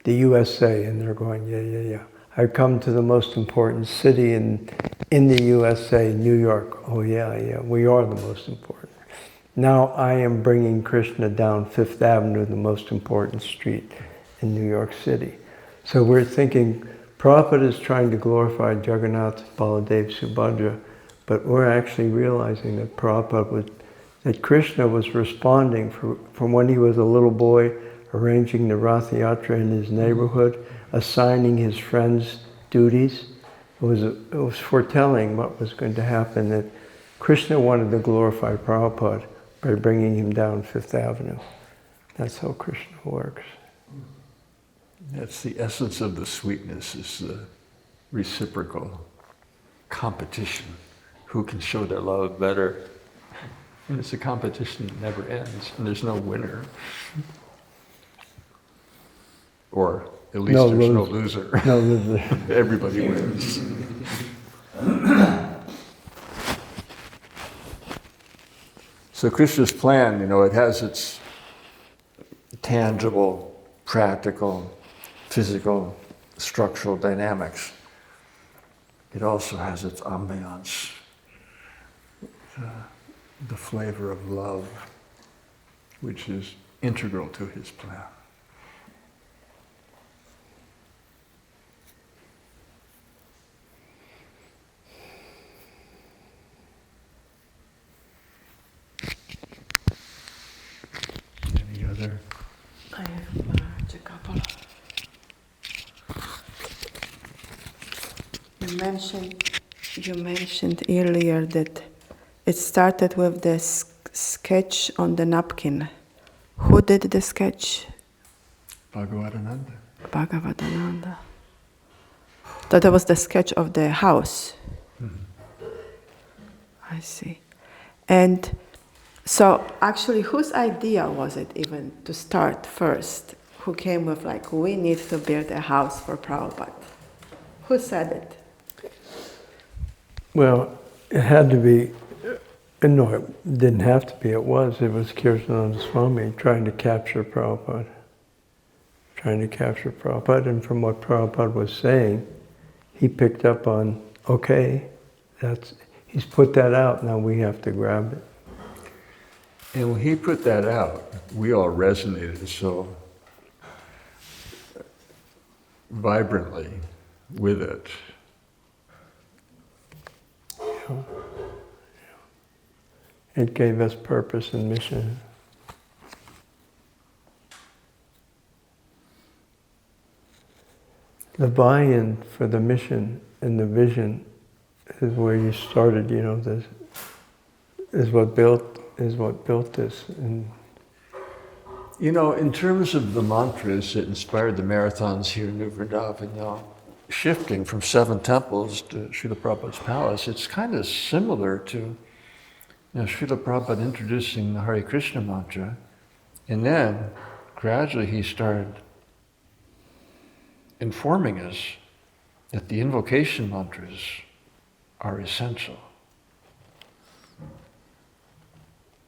the USA, and they're going, yeah. I've come to the most important city in the USA, New York. Oh yeah, we are the most important. Now I am bringing Krishna down Fifth Avenue, the most important street in New York City. So we're thinking, Prabhupada is trying to glorify Jagannath, Baladev, Subhadra, but we're actually realizing that that Krishna was responding from when he was a little boy, arranging the Rath Yatra in his neighborhood, assigning his friends duties. It was foretelling what was going to happen, that Krishna wanted to glorify Prabhupada by bringing him down Fifth Avenue. That's how Krishna works. That's the essence of the sweetness, is the reciprocal competition. Who can show their love better? And it's a competition that never ends, and there's no winner. Or at least there's no loser. No loser. Everybody wins. So Krishna's plan, it has its tangible, practical, physical, structural dynamics. It also has its ambiance, the flavor of love, which is integral to his plan. Any other? I have a couple. You mentioned earlier that it started with the sketch on the napkin. Who did the sketch? Bhagavatananda. Bhagavatananda. That was the sketch of the house. I see. And so actually, whose idea was it even to start first? Who came with we need to build a house for Prabhupada? Who said it? Well, it had to be, no, it didn't have to be, it was Varsana Swami trying to capture Prabhupada. And from what Prabhupada was saying, he picked up on, okay, he's put that out, now we have to grab it. And when he put that out, we all resonated so vibrantly with it. Yeah. It gave us purpose and mission. The buy-in for the mission and the vision is where you started, this is what built this. And in terms of the mantras that inspired the marathons here in New Vrindavan now, shifting from 7 temples to Srila Prabhupada's palace, it's kind of similar to Srila Prabhupada introducing the Hare Krishna mantra, and then gradually he started informing us that the invocation mantras are essential.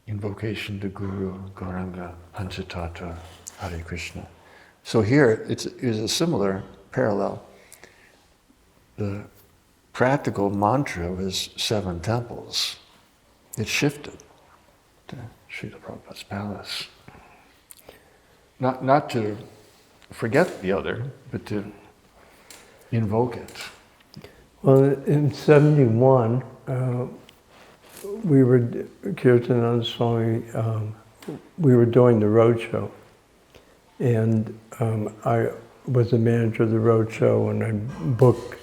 Invocation to Guru, Gauranga, Panchatattva, Hare Krishna. So here it's a similar parallel. The practical mantra was 7 temples. It shifted to Srila Prabhupada's palace. Not to forget the other, but to invoke it. well, in 71, we were, Kirtananda Swami, we were doing the roadshow. And I was the manager of the roadshow, and I booked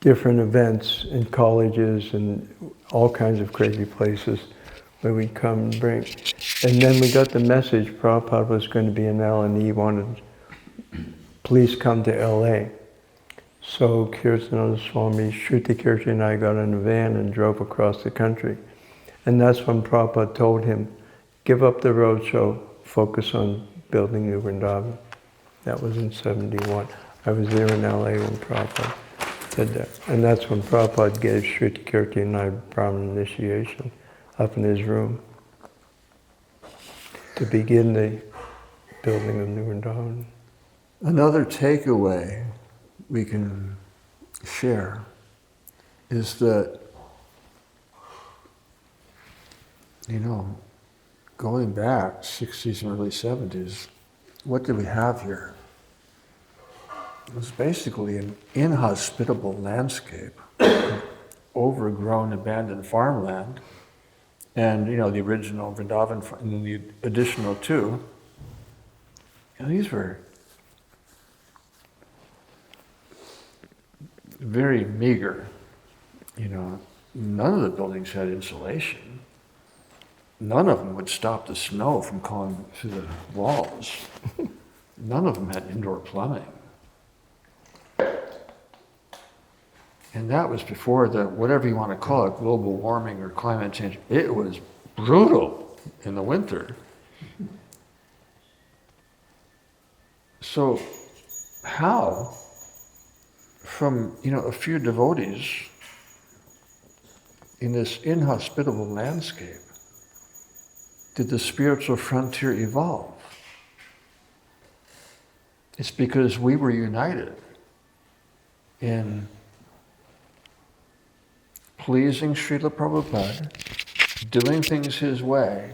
different events in colleges and all kinds of crazy places where we'd come and bring. And then we got the message Prabhupada was going to be in LA, and he wanted, please come to LA. So Kirtananda Swami, Shruti Kirti and I got in a van and drove across the country. And that's when Prabhupada told him, give up the roadshow, focus on building New Vrindavan. That was in 71. I was there in LA when Prabhupada did that. And that's when Prabhupada gave Shruti Kirti and I Brahman initiation up in his room to begin the building of New Vrindavan. Another takeaway we can share is that, going back 60s and early 70s, what did we have here? It was basically an inhospitable landscape, overgrown, abandoned farmland, and the original Vrindavan, and then the additional 2. These were very meager. None of the buildings had insulation. none of them would stop the snow from going through the walls. None of them had indoor plumbing. And that was before the, whatever you want to call it, global warming or climate change. It was brutal in the winter. So how, from a few devotees in this inhospitable landscape, did the spiritual frontier evolve? It's because we were united in pleasing Srila Prabhupada, doing things his way,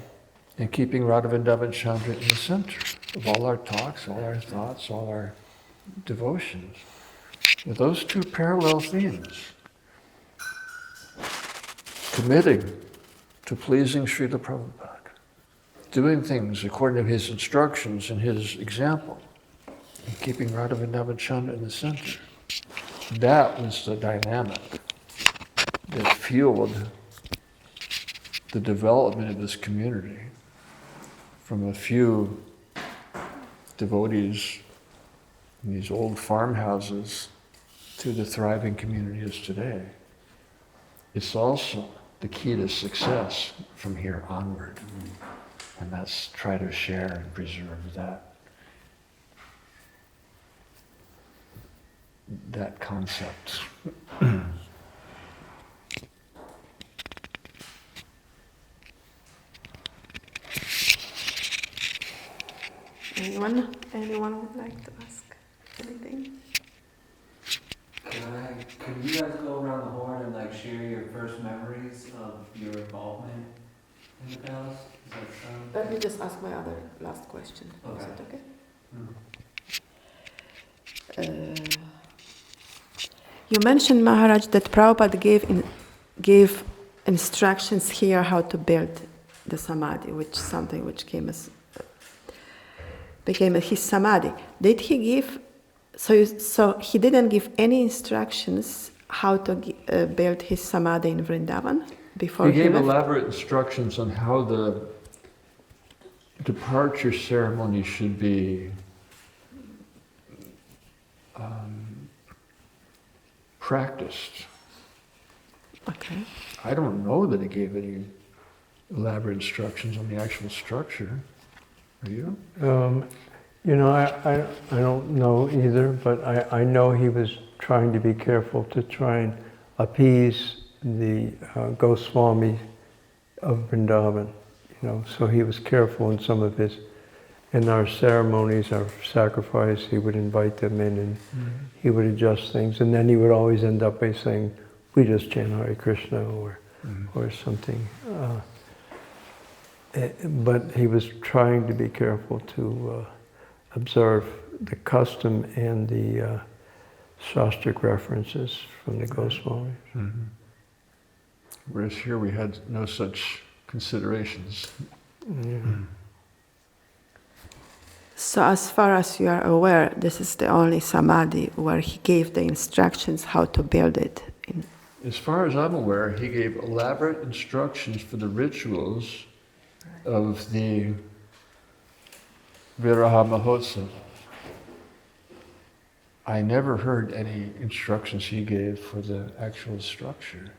and keeping Radhavrindavan Chandra in the center of all our talks, all our thoughts, all our devotions. With those two parallel themes, committing to pleasing Srila Prabhupada, doing things according to his instructions and his example, and keeping Radhavrindavan Chandra in the center. That was the dynamic that fueled the development of this community from a few devotees in these old farmhouses to the thriving community as today. It's also the key to success from here onward. And that's try to share and preserve that concept. Anyone would like to ask anything? Can you guys go around the horn and share your first memories of your involvement in the palace? Does that sound? Let me just ask my other last question. Okay. Is that okay? Mm. You mentioned, Maharaj, that Prabhupada gave instructions here how to build the Samadhi, became his Samadhi. Did he give? So he didn't give any instructions how to build his Samadhi in Vrindavan before He gave left? elaborate instructions on how the departure ceremony should be practiced. Okay. I don't know that he gave any elaborate instructions on the actual structure. Are you? I don't know either, but I know he was trying to be careful to try and appease the Goswami of Vrindavan, so he was careful in some of in our ceremonies, our sacrifice, he would invite them in and he would adjust things, and then he would always end up by saying, we just chant Hare Krishna or something. But he was trying to be careful to observe the custom and the Shastric references from the Goswamis. Mm-hmm. Whereas here we had no such considerations. Yeah. So as far as you are aware, this is the only Samadhi where he gave the instructions how to build it. As far as I'm aware, he gave elaborate instructions for the rituals of the Viraha Mahotsav. I never heard any instructions he gave for the actual structure.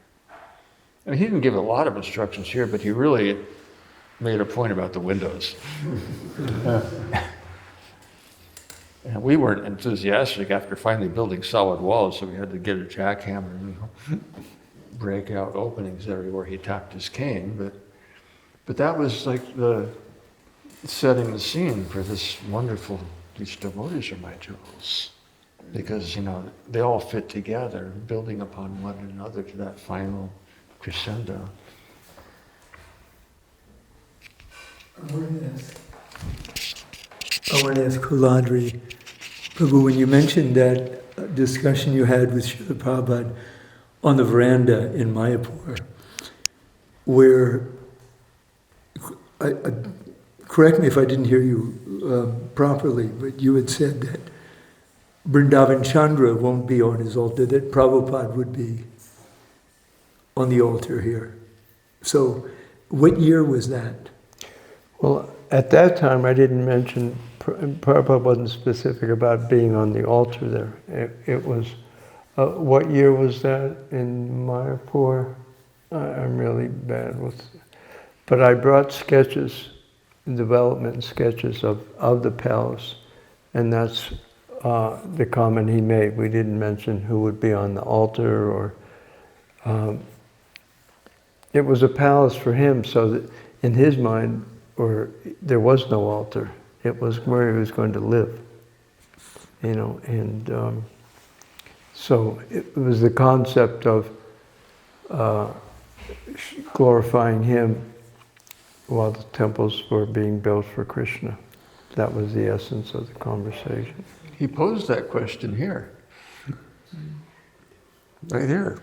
I mean, he didn't give a lot of instructions here, but he really made a point about the windows. And we weren't enthusiastic after finally building solid walls, so we had to get a jackhammer and break out openings everywhere he tapped his cane. But that was like the setting the scene for this wonderful, these devotees are my jewels. Because, they all fit together, building upon one another to that final crescendo. I want to ask Kuladri, Prabhu, when you mentioned that discussion you had with Srila Prabhupada on the veranda in Mayapur, where, correct me if I didn't hear you properly, but you had said that Vrindavan Chandra won't be on his altar, that Prabhupada would be on the altar here. So What year was that? Well, at that time, I didn't mention, Prabhupada wasn't specific about being on the altar there. It was, what year was that in Mayapur? I'm really bad with, but I brought sketches, development sketches of the palace, and that's the comment he made. We didn't mention who would be on the altar, or it was a palace for him, so that in his mind, or there was no altar. It was where he was going to live, and so it was the concept of glorifying him while the temples were being built for Krishna. That was the essence of the conversation. He posed that question here. Right here.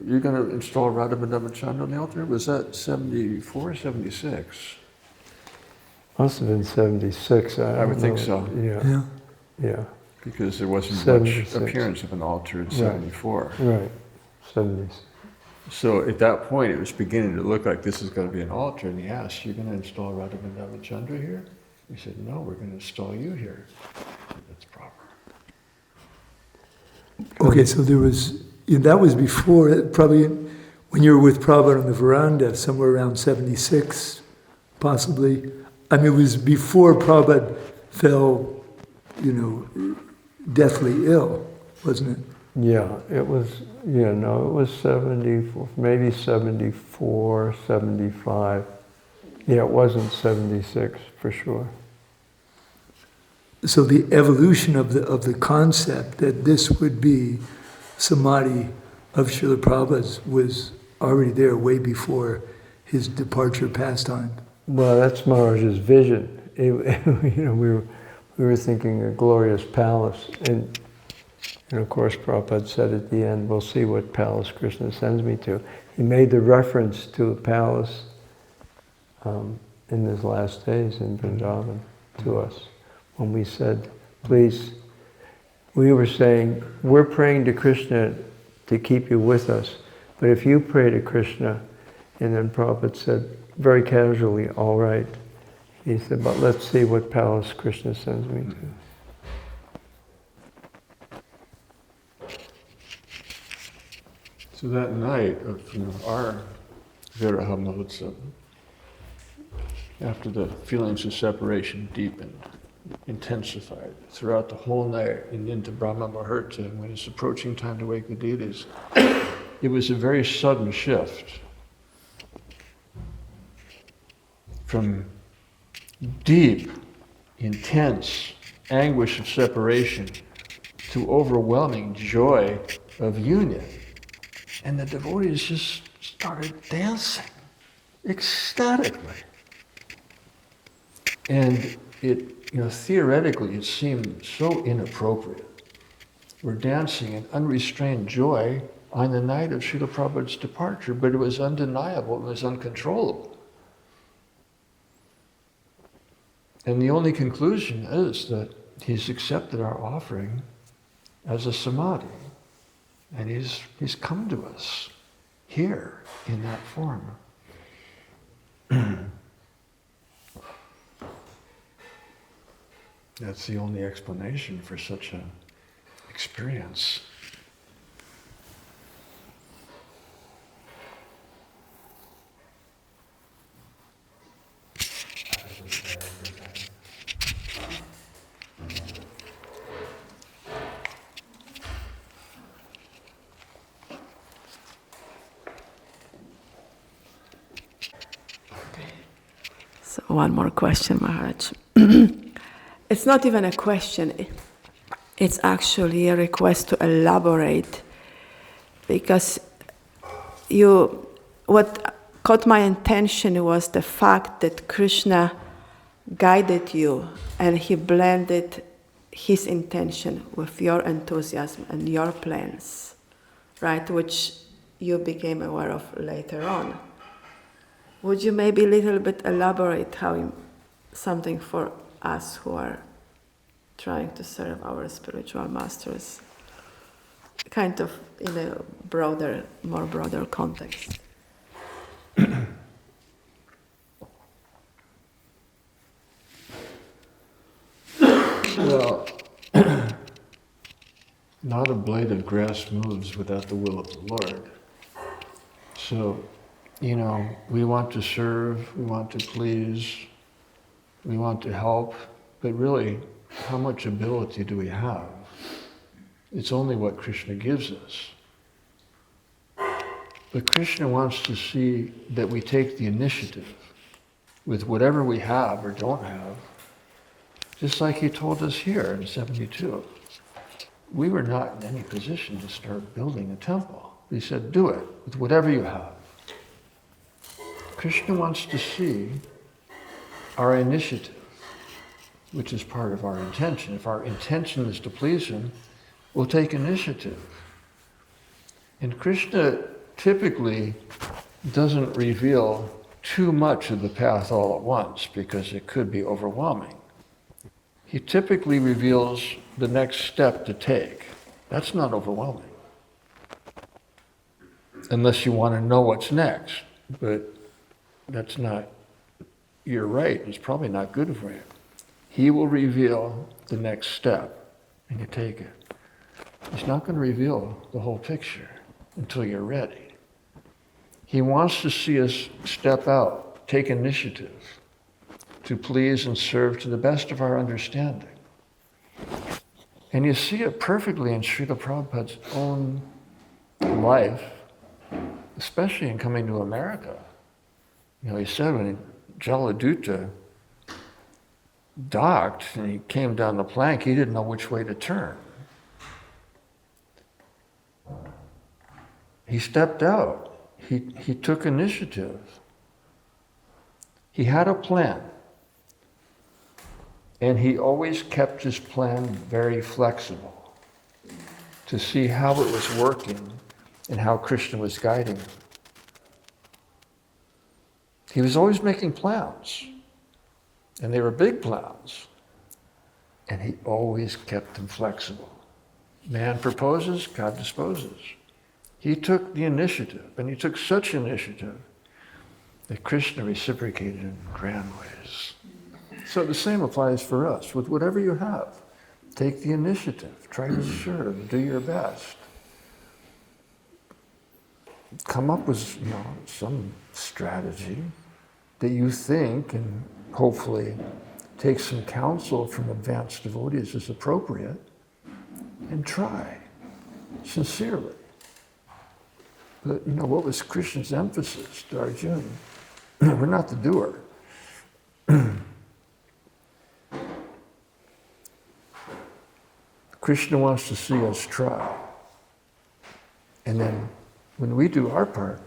You're going to install Radha Madhava Chand on the altar? Was that 74, 76? Must have been 76. I would think so. Yeah. Yeah. Because there wasn't 76. much appearance of an altar in 74. Right. 76. So at that point, it was beginning to look like this is going to be an altar. And he asked, "You're going to install Radha Madhava Chandra here?" We said, "No, we're going to install you here." That's proper. Okay, so that was before, probably when you were with Prabhupada on the veranda, somewhere around 76, possibly. I mean, it was before Prabhupada fell, deathly ill, wasn't it? Yeah, it was, it was 74, maybe 74, 75. Yeah, it wasn't 76 for sure. So the evolution of the concept that this would be Samadhi of Srila Prabhupada's was already there way before his departure pastime. Well, that's Maharaj's vision. We were thinking a glorious palace, and of course Prabhupada said at the end, "We'll see what palace Krishna sends me to." He made the reference to a palace in his last days in Vrindavan to us. When we said, please, we were saying, we're praying to Krishna to keep you with us, but if you pray to Krishna, and then Prabhupada said, very casually, all right. He said, but let's see what palace Krishna sends me to. So that night of our Viraha Mahotsav, after the feelings of separation deepened, intensified throughout the whole night and into Brahma Muhurta, when it's approaching time to wake the deities, it was a very sudden shift from deep, intense anguish of separation to overwhelming joy of union. And the devotees just started dancing ecstatically. And it, theoretically, it seemed so inappropriate. We're dancing in unrestrained joy on the night of Srila Prabhupada's departure, but it was undeniable, it was uncontrollable. And the only conclusion is that he's accepted our offering as a samadhi, and he's come to us here in that form. That's the only explanation for such an experience. So one more question, Maharaj. It's not even a question, it's actually a request to elaborate, because what caught my attention was the fact that Krishna guided you and he blended his intention with your enthusiasm and your plans, right, which you became aware of later on. Would you maybe a little bit elaborate how something for us who are trying to serve our spiritual masters, kind of in a more broader context? Well, not a blade of grass moves without the will of the Lord. So, we want to serve, we want to please, we want to help, but really, how much ability do we have? It's only what Krishna gives us. But Krishna wants to see that we take the initiative with whatever we have or don't have, just like he told us here in 72. We were not in any position to start building a temple. He said, do it with whatever you have. Krishna wants to see our initiative, which is part of our intention. If our intention is to please him, we'll take initiative. And Krishna typically doesn't reveal too much of the path all at once because it could be overwhelming. He typically reveals the next step to take. That's not overwhelming. Unless you want to know what's next. But that's not, you're right, it's probably not good for you. He will reveal the next step and you take it. He's not going to reveal the whole picture until you're ready. He wants to see us step out, take initiative to please and serve to the best of our understanding. And you see it perfectly in Srila Prabhupada's own life, especially in coming to America. He said when Jaladuta docked and he came down the plank, he didn't know which way to turn. He stepped out. He took initiative. He had a plan. And he always kept his plan very flexible to see how it was working and how Krishna was guiding him. He was always making plans. And they were big plans. And he always kept them flexible. Man proposes, God disposes. He took the initiative, and he took such initiative that Krishna reciprocated in grand ways. So the same applies for us. With whatever you have, take the initiative, try to serve, do your best. Come up with some strategy that you think, and hopefully take some counsel from advanced devotees as appropriate, and try sincerely. But what was Krishna's emphasis to Arjuna? We're not the doer. Krishna wants to see us try. And then when we do our part,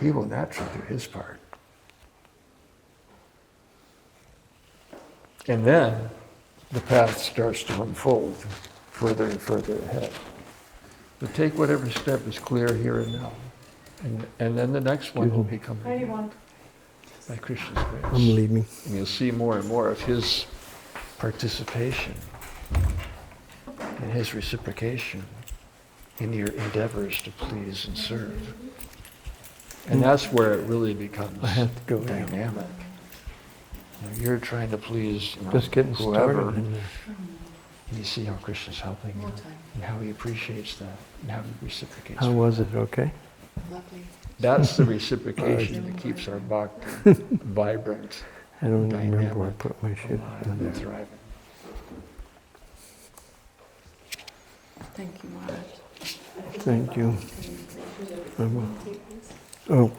he will naturally do his part. And then the path starts to unfold further and further ahead. But take whatever step is clear here and now. And then the next one will become by Krishna's grace. I'm leaving. And you'll see more and more of his participation and his reciprocation in your endeavors to please and serve. And that's where it really becomes I have to go now. dynamic. You're trying to please Just getting whoever. started in this. And you see how Krishna's helping you, and how he appreciates that, and how he reciprocates. How was it, okay? Lovely. That's the reciprocation that keeps our bhakti vibrant, I don't dynamic, remember where I put my shit. alive, and thriving. Thank you, Maharaj. Thank you. I will. Oh,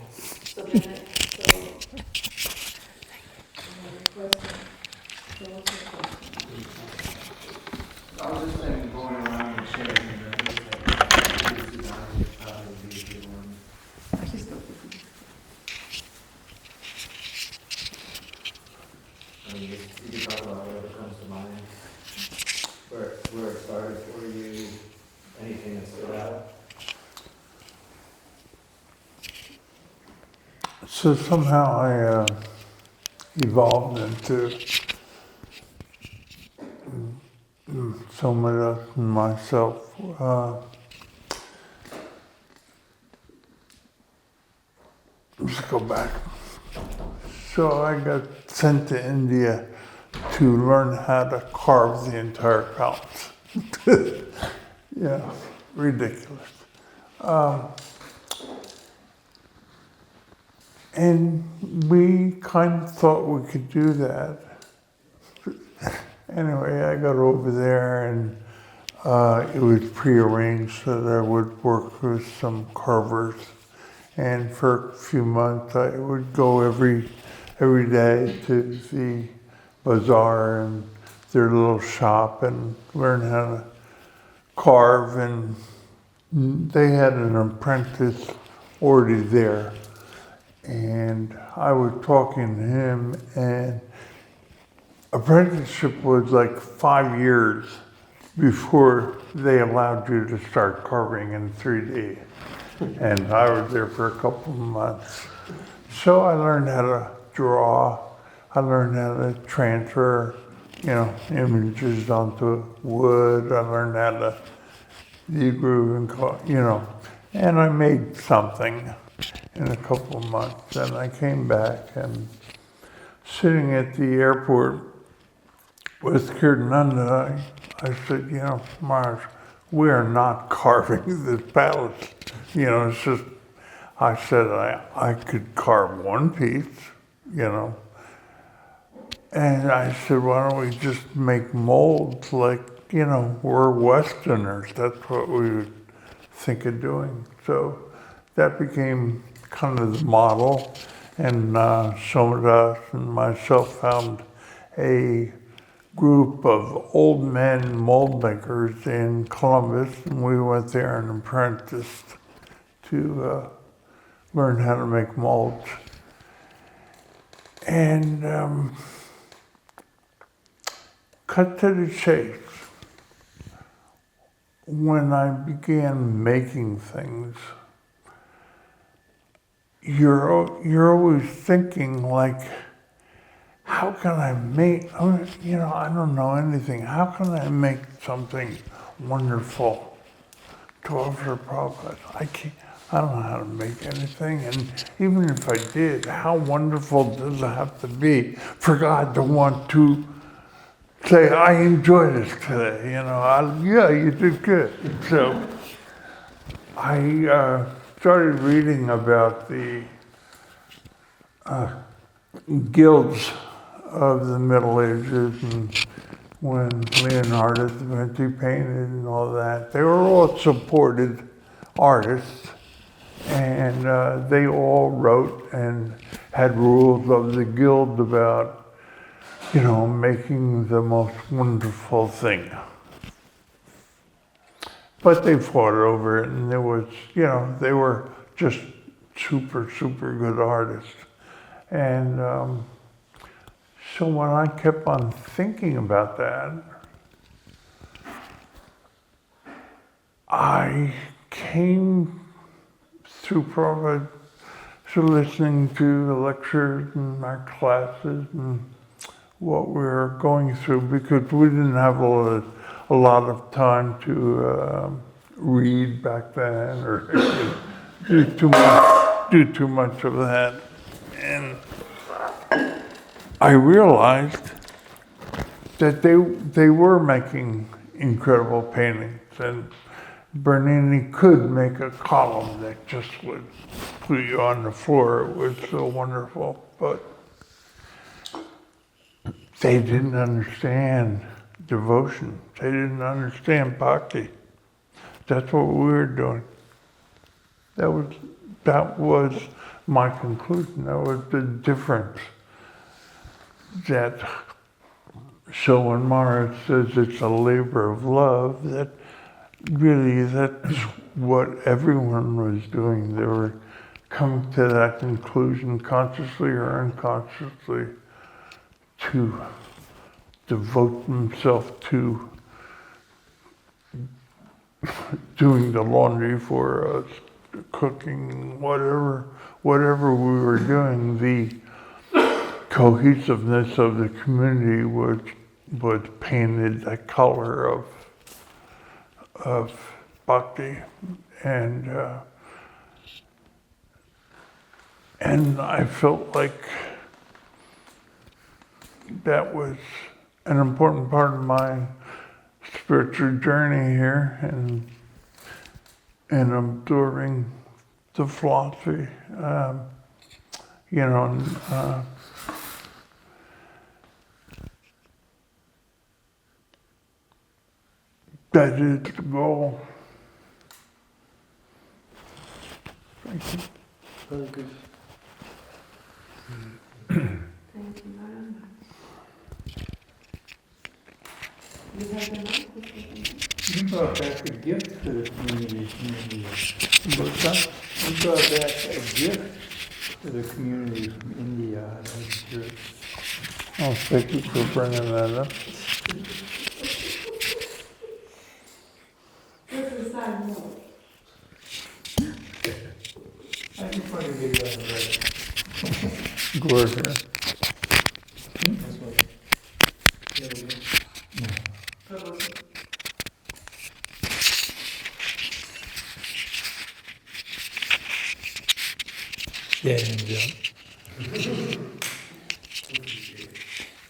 I was just thinking, going around and sharing, you can talk about whatever comes to mind, where it started for you, anything that stood out. So somehow I evolved into someone else than myself. Let's go back. So I got sent to India to to learn how to carve the entire palace. Yeah, ridiculous. And we kind of thought we could do that. Anyway, I got over there and it was prearranged that I would work with some carvers. And for a few months, I would go every day to the bazaar and their little shop and learn how to carve. And they had an apprentice already there. And I was talking to him, and apprenticeship was like 5 years before they allowed you to start carving in 3D. And I was there for a couple of months. So I learned how to draw. I learned how to transfer, images onto wood. I learned how to degroove and and I made something in a couple of months. And I came back and sitting at the airport with Kirtananda, I said, Maharaj, we are not carving this palace. It's just, I said I could carve one piece, And I said, why don't we just make molds like, we're Westerners. That's what we would think of doing. So that became kind of the model. And Somadas and myself found a group of old men mold makers in Columbus, and we went there and apprenticed to learn how to make molds. And cut to the chase, when I began making things, you're always thinking like, how can I make, I don't know anything. How can I make something wonderful to offer Prabhupada? I don't know how to make anything. And even if I did, how wonderful does it have to be for God to want to say, I enjoyed this today, yeah, you did good. So I started reading about the guilds of the Middle Ages, and when Leonardo da Vinci painted and all that, they were all supported artists, and they all wrote and had rules of the guild about, making the most wonderful thing. But they fought over it, and there was, they were just super, super good artists. And so when I kept on thinking about that, I came through Prabhupada, so listening to the lectures and our classes and what we were going through, because we didn't have a lot of time to read back then or do too much of that. And I realized that they were making incredible paintings, and Bernini could make a column that just would put you on the floor. It was so wonderful, but they didn't understand devotion. They didn't understand bhakti. That's what we were doing. That was my conclusion. That was the difference. So when Maharaj says it's a labor of love, that's what everyone was doing. They were coming to that conclusion, consciously or unconsciously, to devote themselves to doing the laundry for us, cooking, whatever we were doing. The cohesiveness of the community was painted a color of bhakti, and I felt like that was an important part of my spiritual journey here and absorbing the philosophy. You know, that is the goal. Thank you. Very good. Thank you very much. You have the mic? You brought back a gift for the community from India. What's that? You brought back a gift for the community from India. I'm sure. Oh, thank you for bringing that up. This is side note. I just wanted to get you on the record. Go ahead. That's what.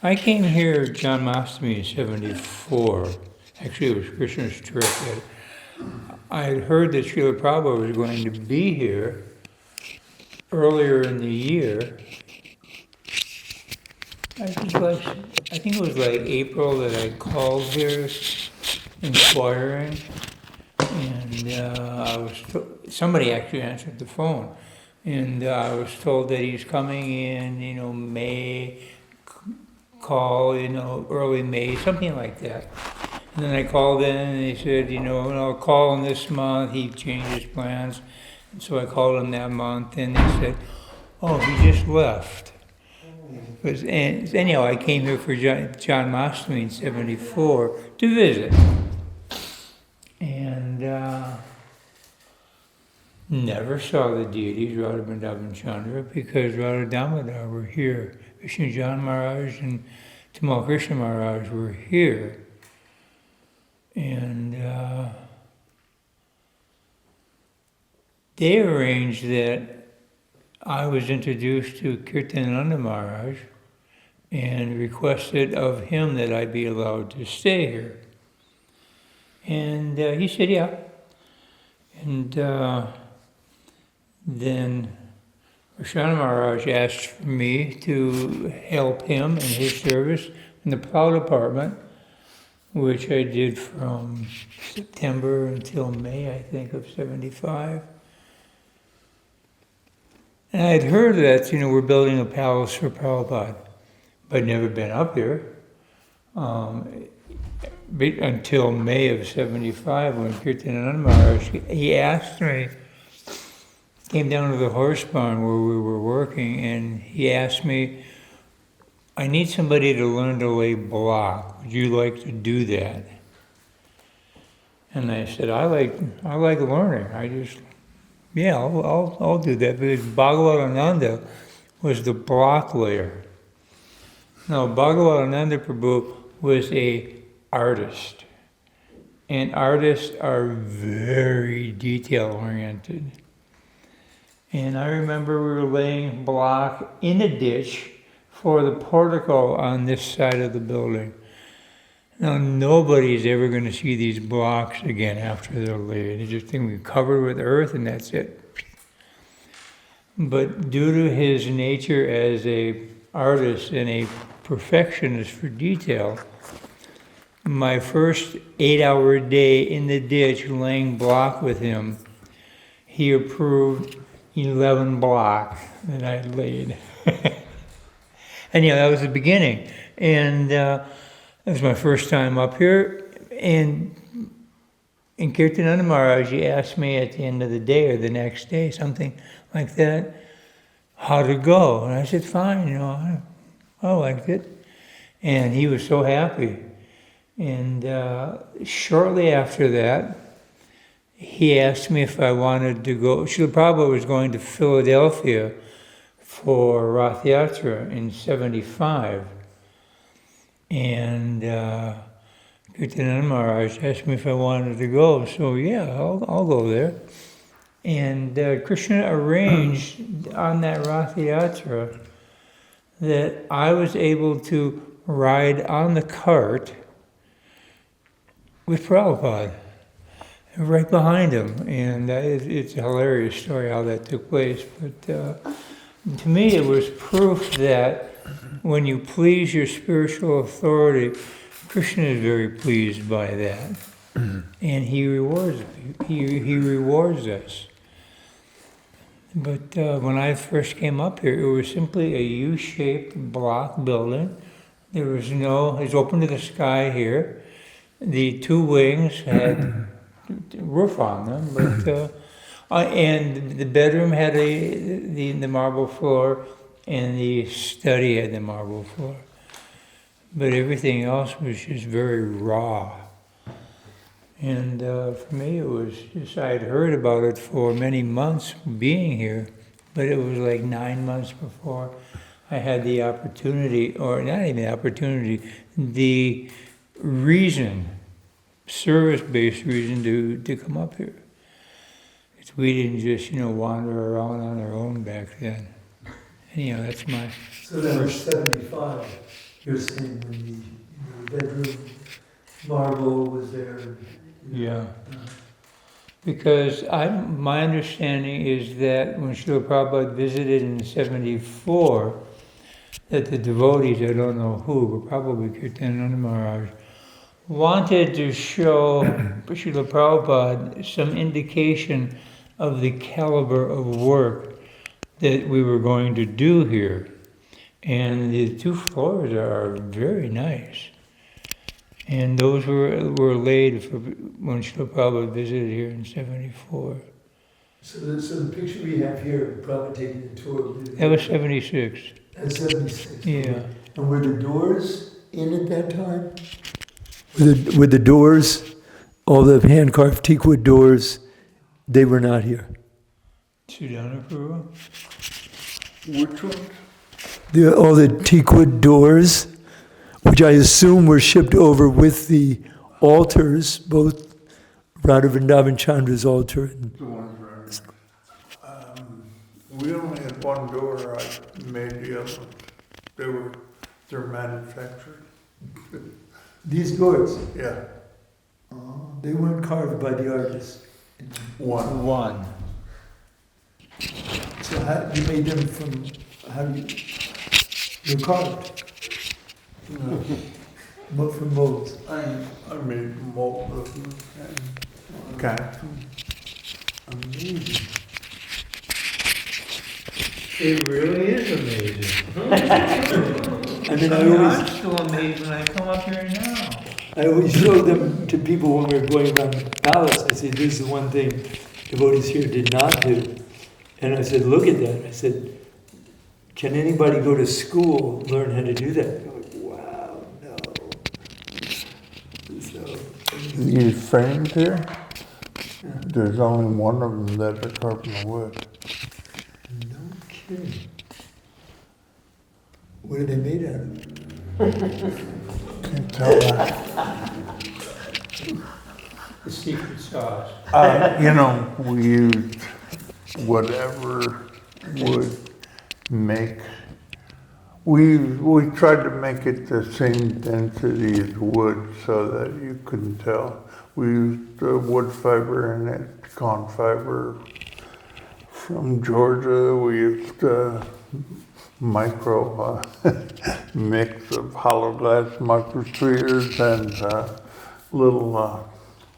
I came here, John Mastamy, in '74. Actually, it was Krishna's trip. I had heard that Srila Prabhupada was going to be here earlier in the year. I think it was like April that I called here inquiring, and somebody actually answered the phone, and I was told that he's coming in, May, call, early May, something like that. And then I called in and they said, I'll call in this month. He changed his plans. And so I called him that month and they said, oh, he just left. Anyhow, I came here for John Mastamy in '74 to visit. And never saw the deities, Radha Vrindavan Chandra, because Radha Damodar were here. Vishnu Jan Maharaj and Tamal Krishna Maharaj were here. And they arranged that I was introduced to Kirtananda Maharaj and requested of him that I be allowed to stay here. And he said, yeah. And then Varsana Maharaj asked for me to help him in his service in the plow department, which I did from September until May, I think, of '75. And I had heard that, we're building a palace for Prabhupada, but I'd never been up here until May of '75 when Kirtananda Maharaj, he asked me, came down to the horse barn where we were working, and he asked me, I need somebody to learn to lay block. Would you like to do that? And I said, I like learning. I'll do that, because Bhagavatananda was the block layer. Now, Bhagavatananda Prabhu was an artist, and artists are very detail-oriented. And I remember we were laying block in a ditch for the portico on this side of the building. Now, nobody's ever going to see these blocks again after they're laid. They just think we cover with earth and that's it. But due to his nature as an artist and a perfectionist for detail, my first 8-hour day in the ditch laying block with him, he approved 11 block that I laid. And that was the beginning. And that was my first time up here. And in Kirtananda Maharaj, he asked me at the end of the day or the next day, something like that, how to go. And I said, fine, I liked it. And he was so happy. And shortly after that, he asked me if I wanted to go. Srila Prabhupada was going to Philadelphia for Rath Yatra in '75. And Kirtananda Maharaj asked me if I wanted to go. So yeah, I'll go there. And Krishna arranged on that Rath Yatra that I was able to ride on the cart with Prabhupada, right behind him. And it's a hilarious story how that took place. But to me, it was proof that when you please your spiritual authority, Krishna is very pleased by that. And he rewards us. But when I first came up here, it was simply a U-shaped block building. There was it's open to the sky here. The two wings had roof on them, but and the bedroom had the marble floor, and the study had the marble floor. But everything else was just very raw. And for me, it was just, I had heard about it for many months being here, but it was like 9 months before I had the opportunity, or not even the opportunity, the reason, service-based reason to come up here. Because we didn't just, wander around on our own back then. Anyhow, that's my... So that was 75, you're saying, when the bedroom marble was there? Yeah. Because my understanding is that when Srila Prabhupada visited in 74, that the devotees, I don't know who, but probably Kirtananda Maharaj, wanted to show Srila Prabhupada some indication of the caliber of work that we were going to do here. And the 2 floors are very nice. And those were laid for when Srila Prabhupada visited here in 74. So the picture we have here, Prabhupada taking the tour. That was 76. That's 76. Yeah. And were the doors in at that time? Were the doors, all the hand-carved teakwood doors, they were not here? Sudhana Prabhu? Which one? All the teakwood doors, which I assume were shipped over with the altars, both Radha Vrindavan Chandra's altar. And The ones right. We only had one door. I made the other ones. They're manufactured. these doors, Yeah, they weren't carved by the artist. one. So you made them from, you're carved? No, But from molds. I made mold of them and cast them. Amazing. It really is amazing. I mean, I'm still amazed when I come up here now. I always show them to people when we're going around the palace. I say, this is the one thing devotees here did not do. And I said, look at that. I said, can anybody go to school and learn how to do that? They're like, wow, no. So, These frames here, there's only one of them that are carved in wood. no kidding. What are they made out of? Can't tell that. The secret sauce. We used whatever would make. We tried to make it the same density as wood so that you couldn't tell. We used wood fiber and it con fiber from Georgia. We used micro mix of hollow glass microspheres and little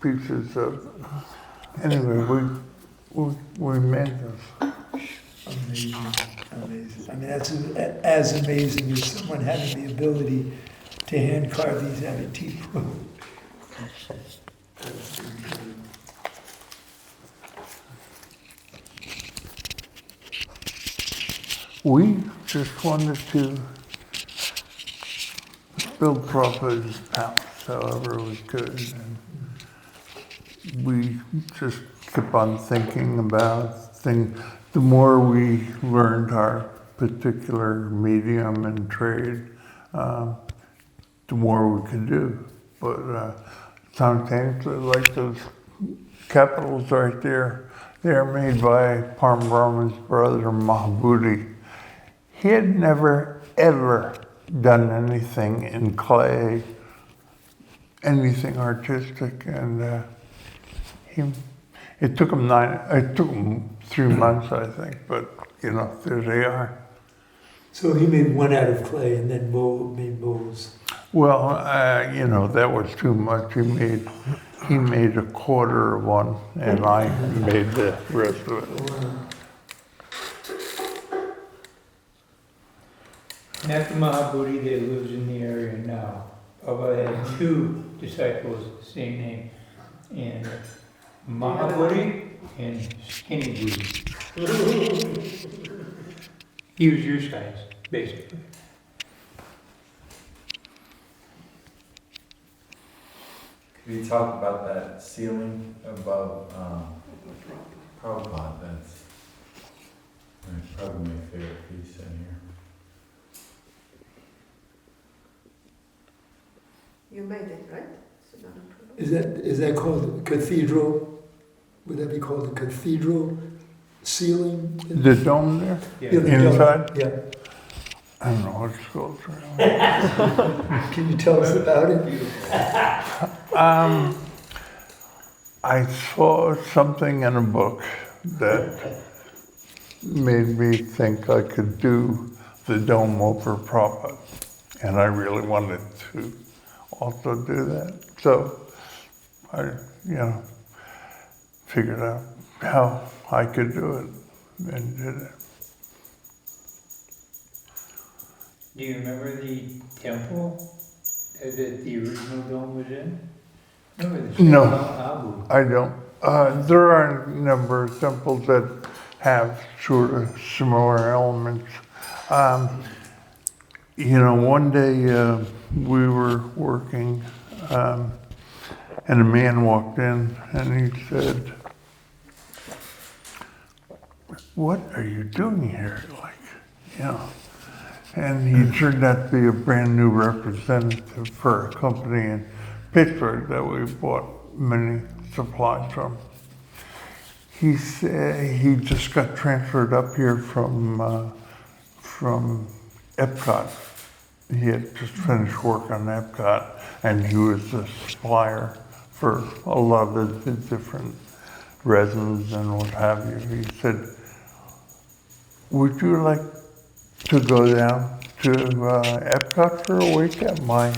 pieces of. Anyway, we made this. Amazing, amazing. I mean, that's as amazing as someone having the ability to hand carve these out of teakwood. We just wanted to build Prabhupada's palace however we could. And we just kept on thinking about things. The more we learned our particular medium and trade, the more we could do. But simultaneously, like those capitals right there, they're made by Param Brahma's brother Mahabhuti. He had never, ever done anything in clay, anything artistic, and it took him 3 months, I think, but there they are. So he made one out of clay and then made molds. Well, that was too much. He made a quarter of one, and I made the rest of it. After Mahabodhi that lives in the area now, Prabhupada had 2 disciples of the same name, and Mahabodhi and Skinny Booty. He was your size, basically. Could you talk about that ceiling above Prabhupada? That's probably my favorite piece in here. You made it, right? Is that called a cathedral? Would that be called a cathedral ceiling? The dome there? Yeah, the dome. Inside? Yeah. I don't know what it's called. Really. Can you tell us about it? I saw something in a book that made me think I could do the dome over Prabhupada, and I really wanted to also do that. So I, figured out how I could do it and did it. Do you remember the temple that the original dome was in? Remember the No. Abu? I don't. There are a number of temples that have sort of similar elements. One day we were working and a man walked in and he said, "What are you doing here?" And he turned out to be a brand new representative for a company in Pittsburgh that we bought many supplies from. He said he just got transferred up here from Epcot. He had just finished work on Epcot, and he was the supplier for a lot of the different resins and what have you. He said, "Would you like to go down to Epcot for a week at my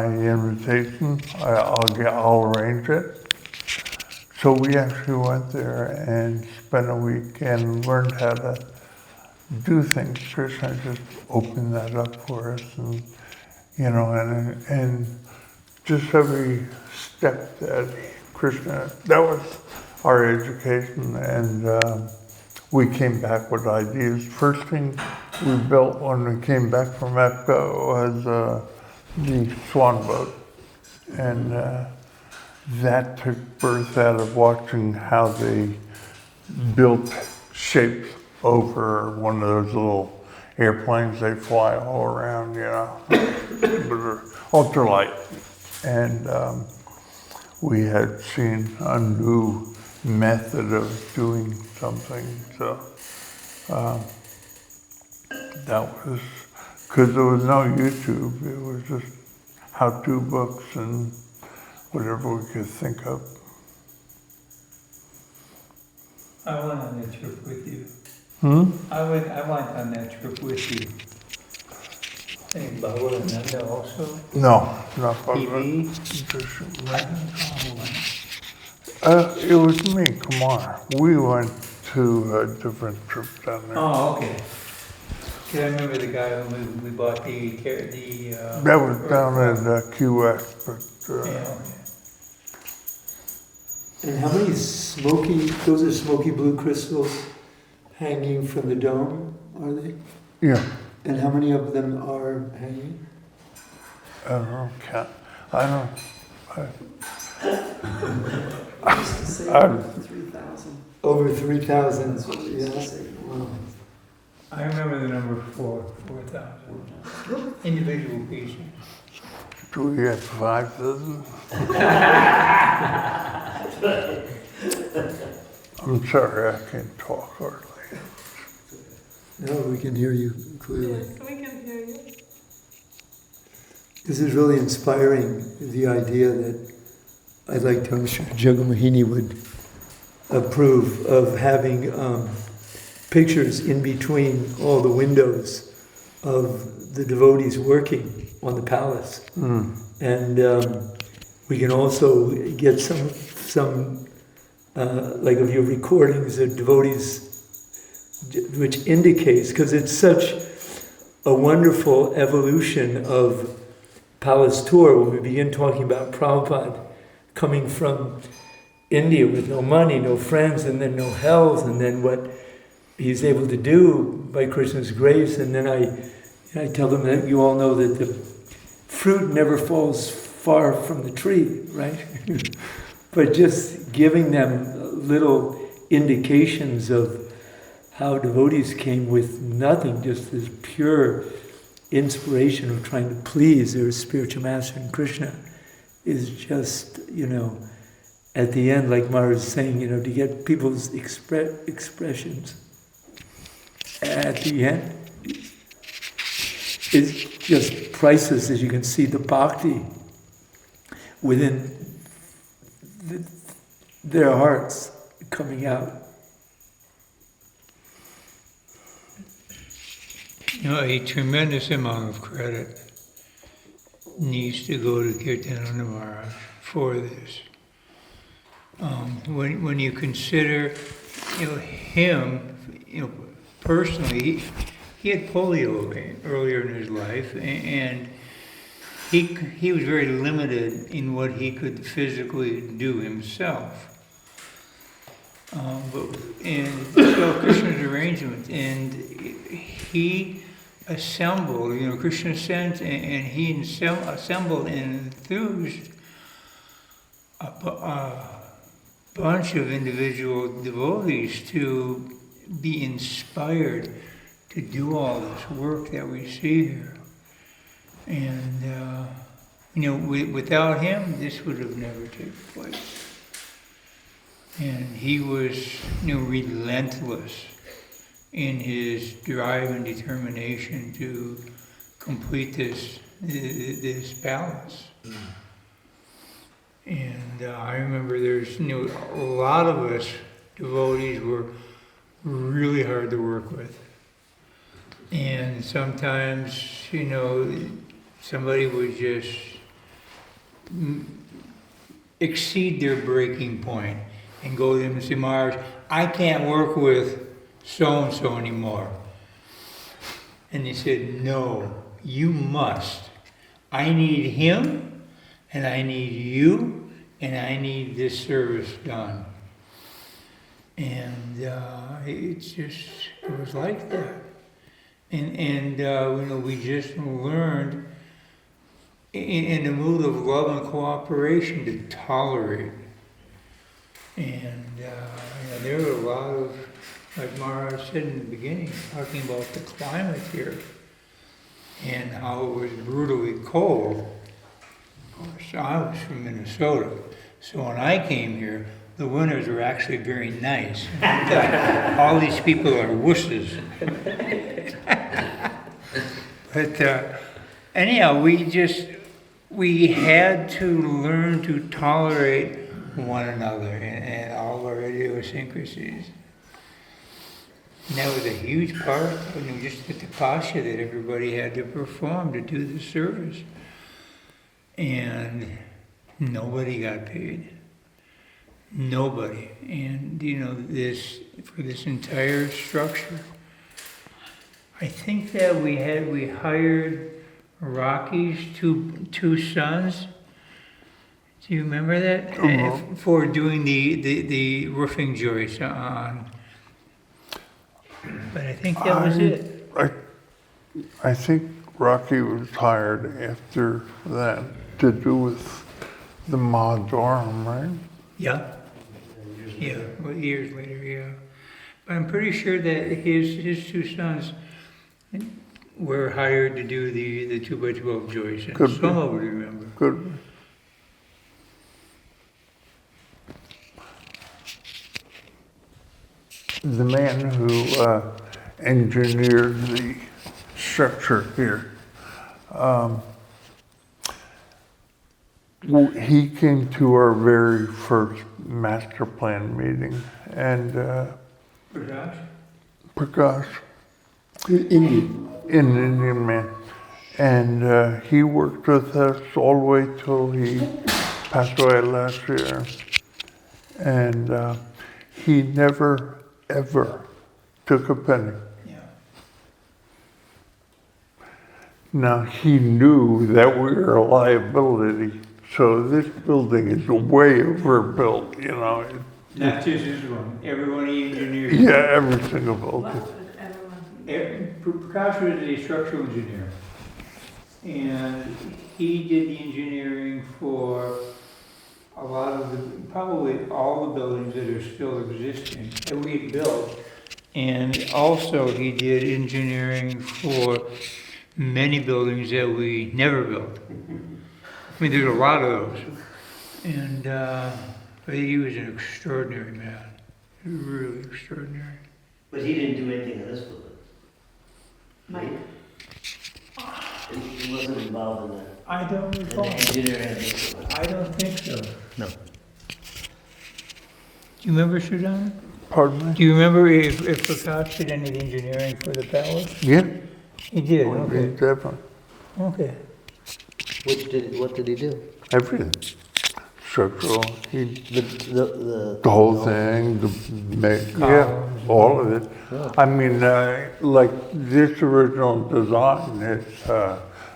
invitation? I'll arrange it." So we actually went there and spent a week and learned how to do things. Krishna just opened that up for us, and and just every step that Krishna, that was our education, and we came back with ideas. First thing we built when we came back from Epcot was the swan boat, and that took birth out of watching how they built shapes over one of those little airplanes they fly all around, but they're ultralight. And we had seen a new method of doing something, so that was, because there was no YouTube, it was just how-to books and whatever we could think of. I went on that trip with you. Hmm? I went on that trip with you. I think Baba and Nanda also. No, not TV? It was me, Kumar. We went to a different trip down there. Oh, okay. Yeah, I remember the guy when we bought the That was down at Key West, but yeah. And how many those are smoky blue crystals hanging from the dome, are they? yeah, And how many of them are hanging? I don't know, I don't, I used to say I'm- 3,000. Over 3,000. That's what we used to Yeah. say. Wow. I remember the number 4,000. Individual pieces. do we have 5,000? I'm sorry, I can't talk hardly. No, we can hear you clearly. Yes, we can hear you. This is really inspiring, the idea that I'd like to, I'm sure Jagammohini would approve of having pictures in between all the windows of the devotees working on the palace. And we can also get some like of your recordings of devotees, which indicates, because it's such a wonderful evolution of palace tour when we begin talking about Prabhupada coming from India with no money, no friends, and then no health, and then what he's able to do by Krishna's grace. And then I tell them that you all know that the fruit never falls far from the tree, right? But just giving them little indications of how devotees came with nothing, just this pure inspiration of trying to please their spiritual master in Krishna, is just, at the end, like Mara was saying, to get people's expressions at the end is just priceless, as you can see the bhakti within their hearts coming out. A tremendous amount of credit needs to go to Kirtananda Maharaj for this. When you consider, him, personally, he had polio earlier in his life, and he was very limited in what he could physically do himself. And so Krishna's arrangement, and he assembled, Krishna sent, and he assembled and enthused a bunch of individual devotees to be inspired to do all this work that we see here. And, without him, this would have never taken place. And he was, relentless in his drive and determination to complete this balance. And I remember there's, a lot of us devotees were really hard to work with. And sometimes, somebody would just exceed their breaking point and go to them and say, Maharaj, I can't work with so-and-so anymore. And he said, no, you must. I need him, and I need you, and I need this service done. And it was like that. And we just learned in the mood of love and cooperation to tolerate. And there were a lot of, like Maharaj said in the beginning, talking about the climate here and how it was brutally cold. Of course, I was from Minnesota, so when I came here, the winters were actually very nice. All these people are wusses. But anyhow, we had to learn to tolerate one another and all of our idiosyncrasies. And that was a huge part, just the tapasya that everybody had to perform to do the service. And nobody got paid. Nobody. And, for this entire structure, I think that we hired Rocky's two sons. Do you remember that? Uh-huh. For doing the roofing joists on. But I think that was it. I think Rocky was hired after that to do with the Ma dorm, right? Yeah. Yeah, well, years later, yeah. But I'm pretty sure that his two sons were hired to do the 2x12 joists. And Could be. some of it remember. Good. The man who engineered the structure here. He came to our very first master plan meeting, and Prakash, Indian. an Indian man, and he worked with us all the way till he passed away last year, and he never ever took a penny. Now, he knew that we were a liability, so this building is way overbuilt, you know. Not just this one, everyone he engineered. Yeah, every single What building. would everyone? Prakash was a structural engineer, and he did the engineering for a lot of the, probably all the buildings that are still existing that we built. And also he did engineering for many buildings that we never built. I mean, there's a lot of those. And he was an extraordinary man, really extraordinary. But he didn't do anything in this building. Mike? He wasn't involved in I don't the recall. engineering of this building. I don't think so. No. Do you remember, Sudan? Pardon me? Do you remember if Prakash did any engineering for the palace? Yeah, He did, would be okay. different. Okay. What did he do? Everything. Structural, The the whole thing, the yeah, all of it. I mean, like this original design is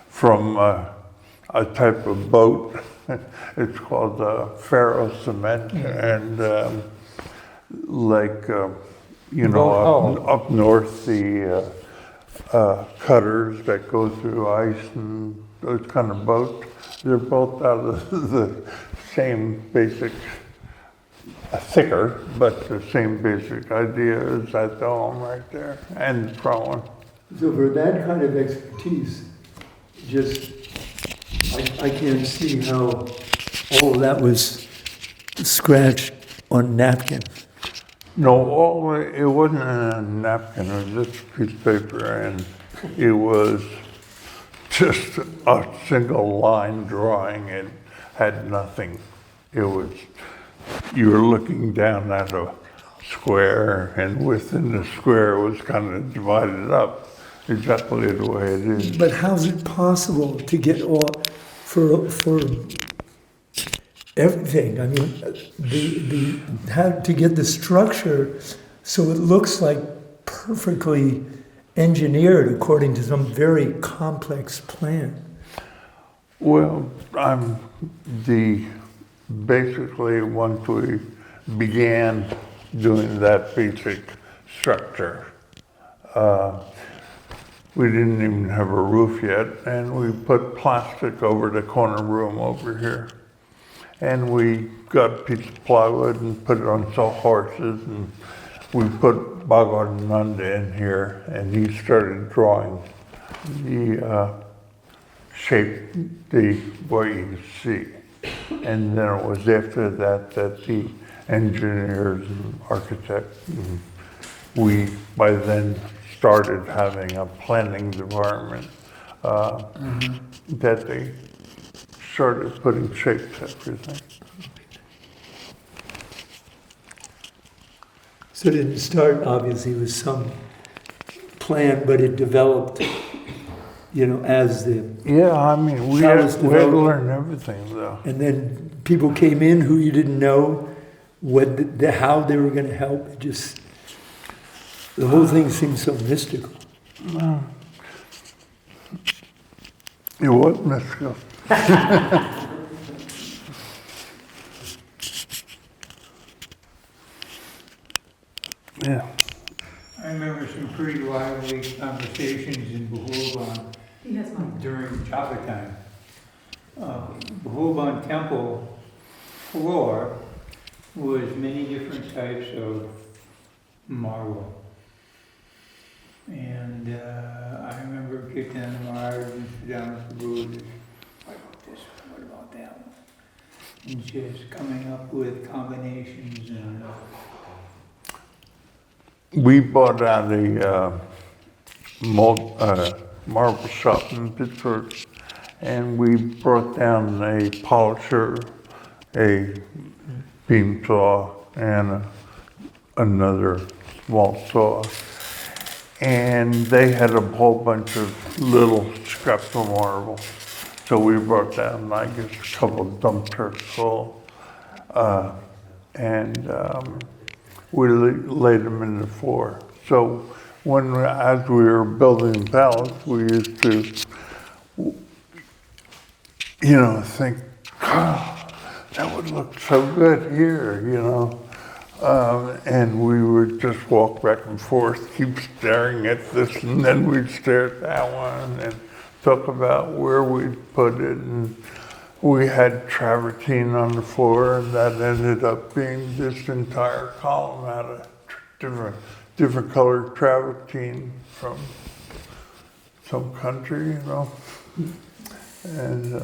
from a type of boat. It's called Ferro Cement, and you know, up north, the cutters that go through ice and those kind of boats, they're both out of the same basic, thicker, but the same basic idea as that dome right there, and the front one. So for that kind of expertise, just, I can't see how all of that was scratched on napkin. No, it wasn't a napkin, it was just a piece of paper, and it was just a single line drawing. It had nothing. It was, you were looking down at a square, and within the square was kind of divided up, exactly the way it is. But how's it possible to get all, for everything? I mean, how to get the structure so it looks like perfectly engineered according to some very complex plan. Well, basically once we began doing that basic structure, we didn't even have a roof yet, and we put plastic over the corner room over here. And we got a piece of plywood and put it on sawhorses, and we put Bhagwan Nanda in here, and he started drawing the shape, what you see. And then it was after that that the engineers and architects, and we by then started having a planning department that they started putting shapes to everything. So it didn't start obviously with some plan, but it developed, you know, as the, Yeah, I mean, we That had was to developed. learn everything though. and then people came in who you didn't know how they were going to help. It just, the whole thing seemed so mystical. It was mystical. Yeah. I remember some pretty lively conversations in Bahulban He has one. during Japa time. Bahulban temple floor was many different types of marble. And I remember kicking down the Mars and sit down with the Buddhas. What about this one? What about that one? And just coming up with combinations and We bought out a marble shop in Pittsburgh, and we brought down a polisher, a beam saw, and another small saw. And they had a whole bunch of little scraps of marble. So we brought down, I guess, a couple of dump trucks full. We laid them in the floor. So as we were building the palace, we used to, think, oh, that would look so good here, and we would just walk back and forth, keep staring at this, and then we'd stare at that one and talk about where we'd put it. And we had travertine on the floor, and that ended up being this entire column out of different colored travertine from some country, And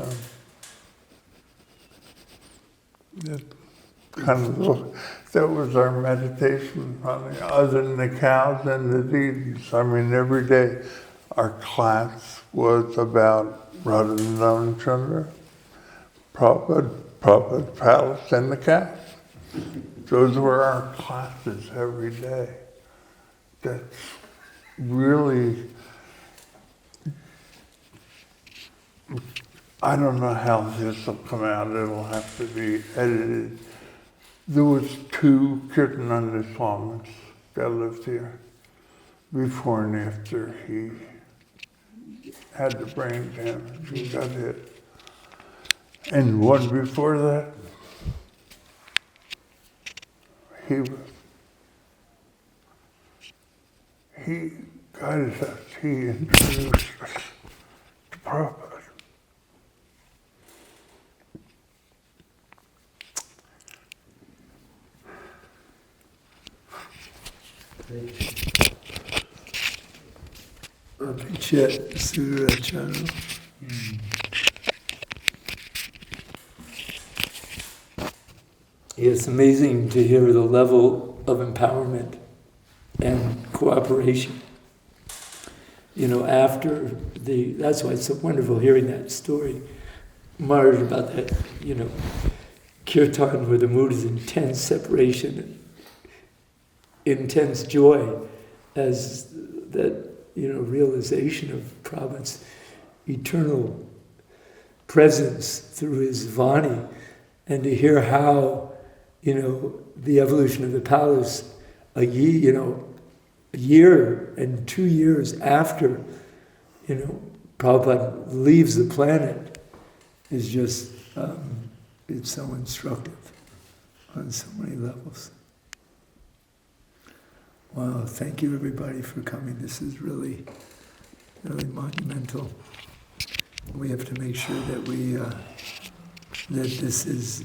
that was our meditation, other than the cows and the deities. I mean, every day our class was about Radharani Chandra, Prabhupada Palace, and the cows. Those were our classes every day. That's really, I don't know how this will come out. It'll have to be edited. There was 2 Kirtananda Swamis that lived here before and after he had the brain damage. He got hit. And one before that, he guided us. He introduced us to Prabhupada. Abhichet Surachano. It's amazing to hear the level of empowerment and cooperation. That's why it's so wonderful hearing that story, Marge, about that, kirtan where the mood is intense separation, intense joy, as that, realization of Prabhupada's eternal presence through his Vani, and to hear how, the evolution of the palace, a year and 2 years after, Prabhupada leaves the planet, is just, it's so instructive on so many levels. Wow, thank you everybody for coming. This is really, really monumental. We have to make sure that that this is,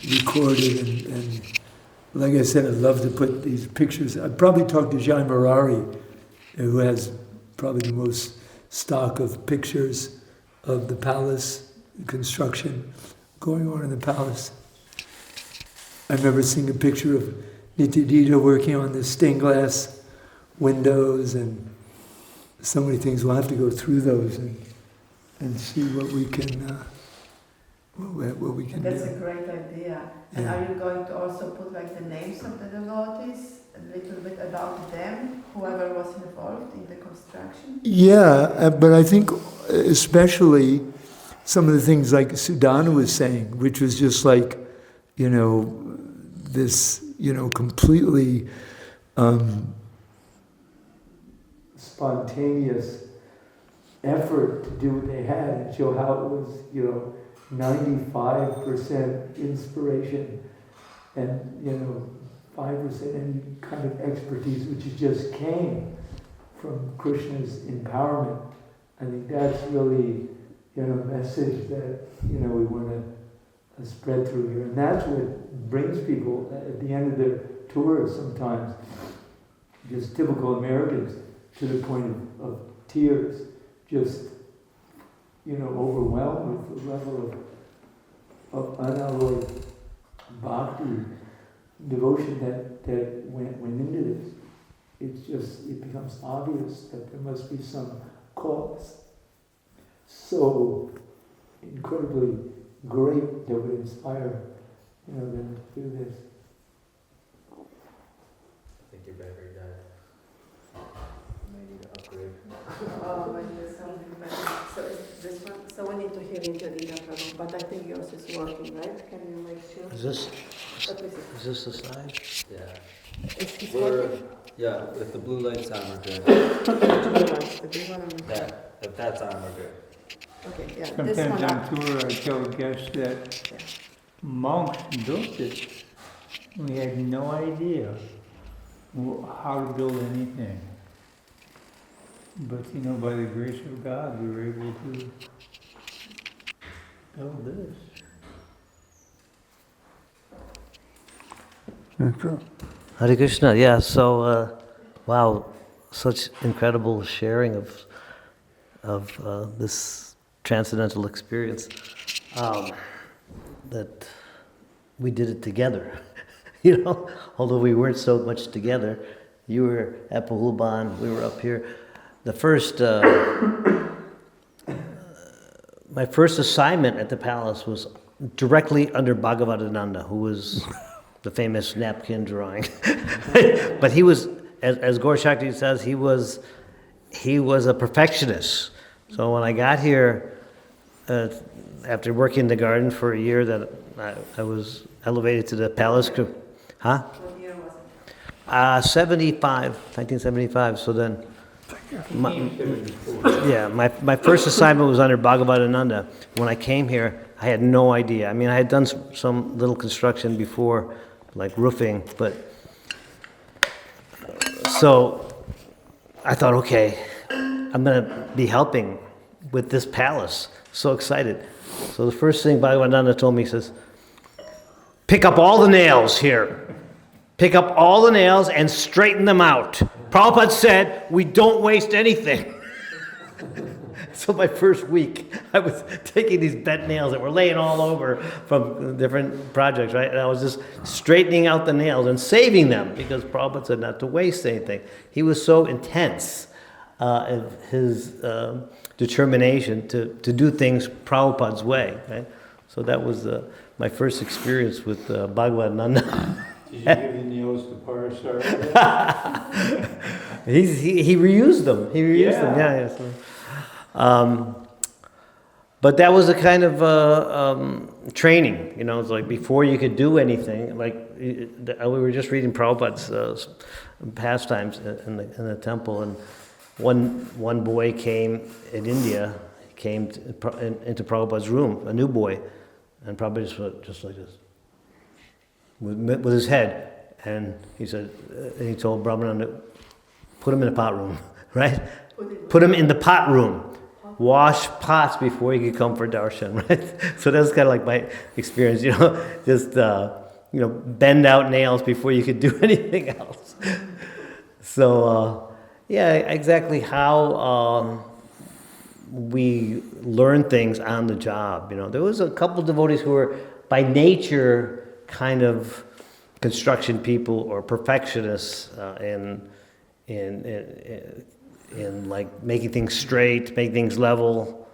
recorded and like I said, I'd love to put these pictures. I'd probably talk to Jai Murari, who has probably the most stock of pictures of the palace construction going on in the palace. I remember seeing a picture of Nityadita working on the stained glass windows and so many things. We'll have to go through those and see what we can what we can That's do. a great idea. And Yeah. are you going to also put the names of the devotees, a little bit about them, whoever was involved in the construction? Yeah, but I think especially some of the things like Sudhana was saying, which was just like, this, completely spontaneous effort to do what they had and show how it was, 95% inspiration and, 5% any kind of expertise, which just came from Krishna's empowerment. I think that's really, a message that, we want to spread through here. And that's what brings people at the end of their tours sometimes, just typical Americans, to the point of tears, just, overwhelmed with the level of unalloyed bhakti, devotion that went into this. It becomes obvious that there must be some cause so incredibly great that would inspire, them to do this. I think your battery died. You may need to upgrade. Oh, I need something better. So is this one, so we need to hear into the Prabhu, but I think yours is working, right? Can you make sure? Is this, What is it? is this the side? Yeah. Is it We're, working? yeah, if the blue light's on, we're good. The big one on the- That, if that's on, we're good. Okay, yeah, this Sometimes one on up. tour, I tell guests that Yeah. monks built it. We had no idea how to build anything. But, by the grace of God, we were able to build this. Hare Krishna, yeah, so, wow, such incredible sharing of this transcendental experience, that we did it together, although we weren't so much together. You were at Pahulban, we were up here. The first, my first assignment at the palace was directly under Bhagavatananda, who was the famous napkin drawing. But he was, as Gaur Shakti says, he was a perfectionist. So when I got here, after working in the garden for a year, that I was elevated to the palace. Huh? What year was it? 1975. So then, my first assignment was under Bhagavatananda. When I came here, I had no idea. I mean, I had done some little construction before, like roofing, but so I thought, okay, I'm going to be helping with this palace. So excited. So the first thing Bhagavatananda told me, he says, pick up all the nails here. Pick up all the nails and straighten them out. Prabhupada said, we don't waste anything. So my first week, I was taking these bent nails that were laying all over from different projects, right? And I was just straightening out the nails and saving them because Prabhupada said not to waste anything. He was so intense in his determination to do things Prabhupada's way, right? So that was my first experience with Bhagavatananda. Did you give the nails to Parasar? He reused them. Yeah. So, but that was a kind of training, it's like before you could do anything, like we were just reading Prabhupada's pastimes in the temple, and one boy came in India, into Prabhupada's room, a new boy, and Prabhupada just like this, with his head, and he said, and he told Brahmananda, put him in the pot room, right? Put him in the pot room. Wash pots before you could come for darshan, right? So that's kind of like my experience, just, bend out nails before you could do anything else. So, exactly how we learn things on the job. There was a couple devotees who were by nature kind of construction people or perfectionists in like making things straight, making things level,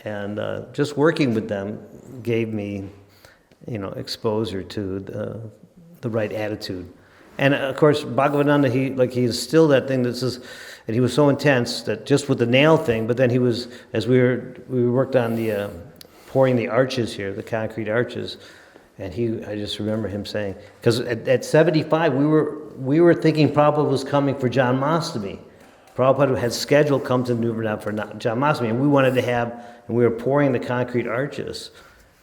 and just working with them gave me, exposure to the right attitude. And of course, Bhagavatananda, he instilled that thing that says, and he was so intense that just with the nail thing. But then he was, as we worked on the pouring the arches here, the concrete arches, and I just remember him saying, because at 75 we were thinking Prabhupada was coming for Janmashtami. Prabhupada had scheduled come to New Vrindavan for Janmashtami, and we wanted to have, and we were pouring the concrete arches.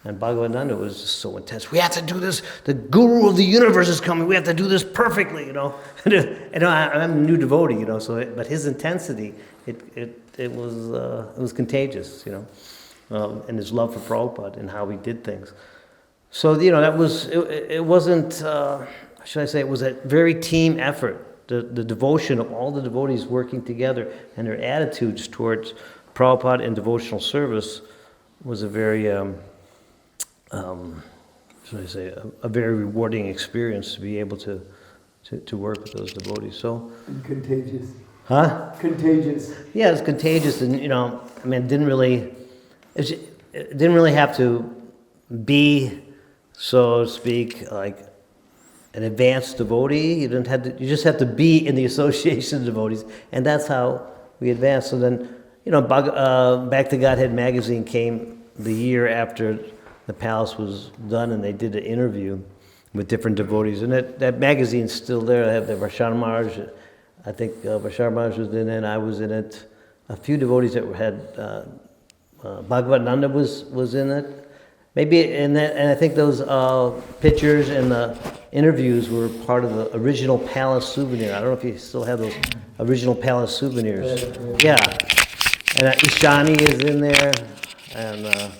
And Bhagavatananda was just so intense. We have to do this. The guru of the universe is coming. We have to do this perfectly, And I'm a new devotee, So, but his intensity, it was contagious, and his love for Prabhupada and how he did things. So, that was it wasn't. Should I say it was a very team effort. The devotion of all the devotees working together and their attitudes towards Prabhupada and devotional service was a very, should I say, a very rewarding experience to be able to work with those devotees. So, And contagious. Huh? Contagious. Yeah, it's contagious, and you know, I mean, it didn't really have to be, so to speak, like an advanced devotee. You didn't have to. You just have to be in the association of devotees, and that's how we advanced. So then, you know, Back to Godhead magazine came the year after the palace was done, and they did an interview with different devotees, and that magazine's still there. I have the Varsana Maharaj. I think Varsana Maharaj was in it, I was in it. A few devotees that had, Bhagavananda was in it. Maybe, and I think those pictures and the interviews were part of the original palace souvenir. I don't know if you still have those original palace souvenirs. Yeah. And Ishani is in there, and I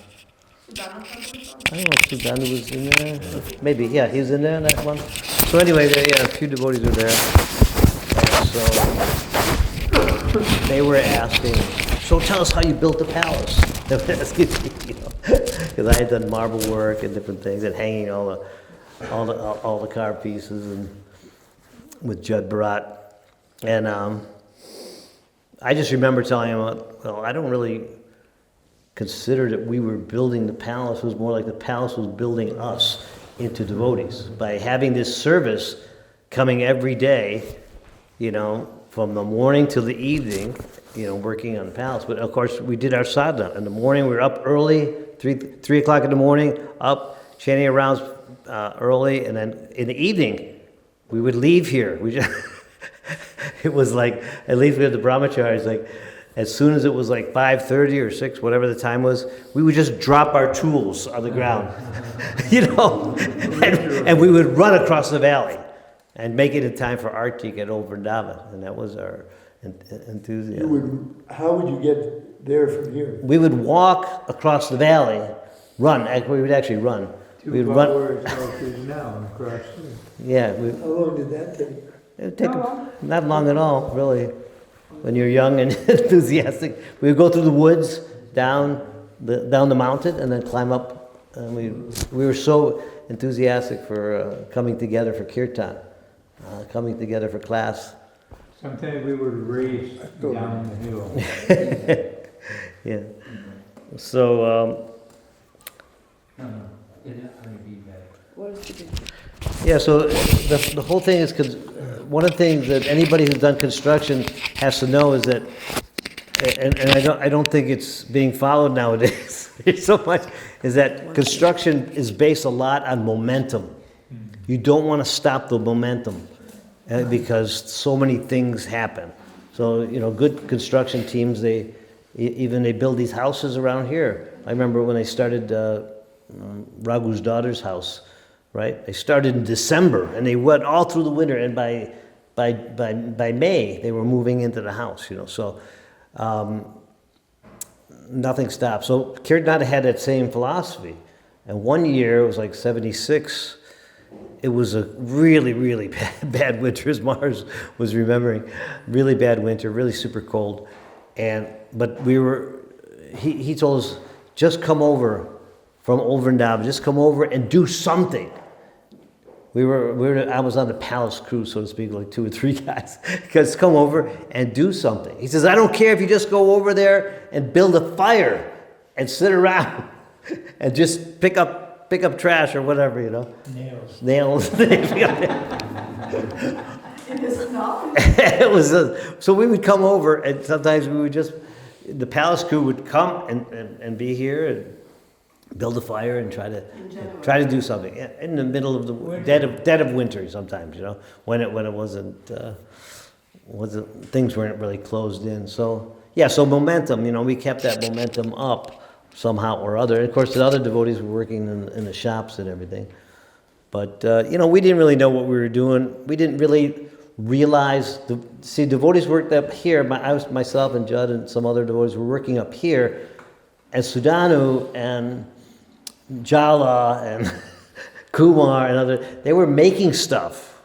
don't know if Sudhanu was in there. Maybe, yeah, he was in there in that one. So anyway, yeah, a few devotees were there. So they were asking, so tell us how you built the palace. They were asking me, you know, because I had done marble work and different things, and hanging all the car pieces, and with Judd Barat. And I just remember telling him, well, I don't really consider that we were building the palace. It was more like the palace was building us into devotees by having this service coming every day, you know, from the morning till the evening, you know, working on the palace. But of course, we did our sadhana. In the morning, we were up early, 3 o'clock in the morning, up, chanting around early, and then in the evening, we would leave here. We just it was like, at least we had the brahmacharis, like, as soon as it was like 5:30 or 6, whatever the time was, we would just drop our tools on the ground, you know, and we would run across the valley and make it in time for Artik at Old Vrindavan, and that was our enthusiasm. How would you get there from here? We would walk across the valley, run. We would actually run. We would run. Now, across Yeah. How long did that take? It would take not long at all, really. When you're young and enthusiastic, we would go through the woods, down the mountain, and then climb up. And we were so enthusiastic for coming together for kirtan, coming together for class. Sometimes we would race down the hill. Yeah. So. What is the Yeah, so the whole thing is, one of the things that anybody who's done construction has to know is that, and I don't think it's being followed nowadays so much, is that construction is based a lot on momentum. You don't want to stop the momentum because so many things happen. So, you know, good construction teams, they build these houses around here. I remember when they started Raghu's daughter's house, right? They started in December and they went all through the winter, and by May they were moving into the house, you know. So nothing stopped. So Kirtanada had that same philosophy. And one year, it was like 76, it was a really, really bad winter, as Mars was remembering. Really bad winter, really super cold. But he told us, just come over from Old Vrindavan, just come over and do something. I was on the palace crew, so to speak, like 2 or 3 guys. Because come over and do something. He says, I don't care if you just go over there and build a fire and sit around and just pick up trash or whatever, you know. Nails. In the snow? It was so we would come over, and sometimes we would the palace crew would come and be here and build a fire and try to do something in the middle of the dead of winter sometimes, you know, when it wasn't things weren't really closed in. So yeah, so momentum, you know, we kept that momentum up somehow or other. And of course, the other devotees were working in the shops and everything. But you know, we didn't really know what we were doing. We didn't really realize. Devotees worked up here. Myself and Judd and some other devotees were working up here, and Sudhanu and Jala and Kumar and they were making stuff.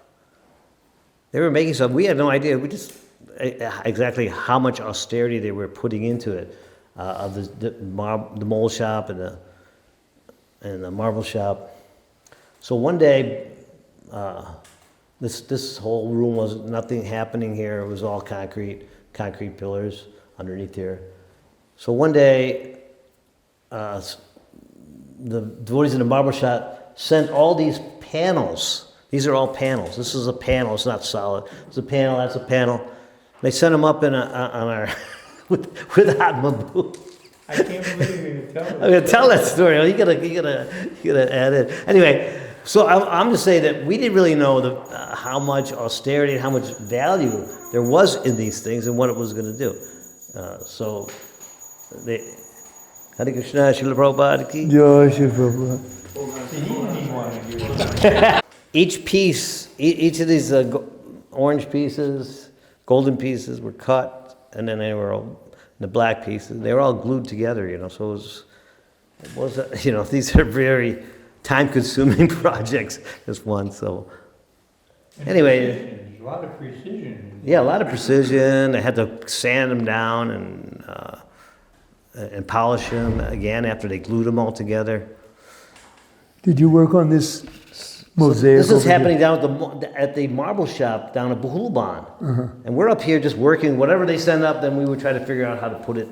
We had no idea. We just exactly how much austerity they were putting into it, of the mold shop and the marble shop. So one day, this whole room was nothing happening here. It was all concrete. concrete pillars underneath here. So one day, the devotees in the marble shop sent all these panels. These are all panels. This is a panel. It's not solid. It's a panel. That's a panel. They sent them up on our with hot bamboo. I can't believe you're going to tell us. I'm gonna tell that story. You gotta add it. Anyway, so I'm to say that we didn't really know how much austerity and how much value there was in these things and what it was going to do. So, Hare Krishna, Srila Prabhupada ki. Jai Shri Prabhupada. He didn't even want to do it. Each piece, each of these orange pieces, golden pieces were cut, and then they were all, the black pieces, they were all glued together, so it was these are very time-consuming projects, this one, so. Anyway. A lot of precision. Yeah, a lot of precision. They had to sand them down and polish them again after they glued them all together. Did you work on this mosaic? This is happening down at the marble shop down at Bahulban. And we're up here just working. Whatever they send up, then we would try to figure out how to put it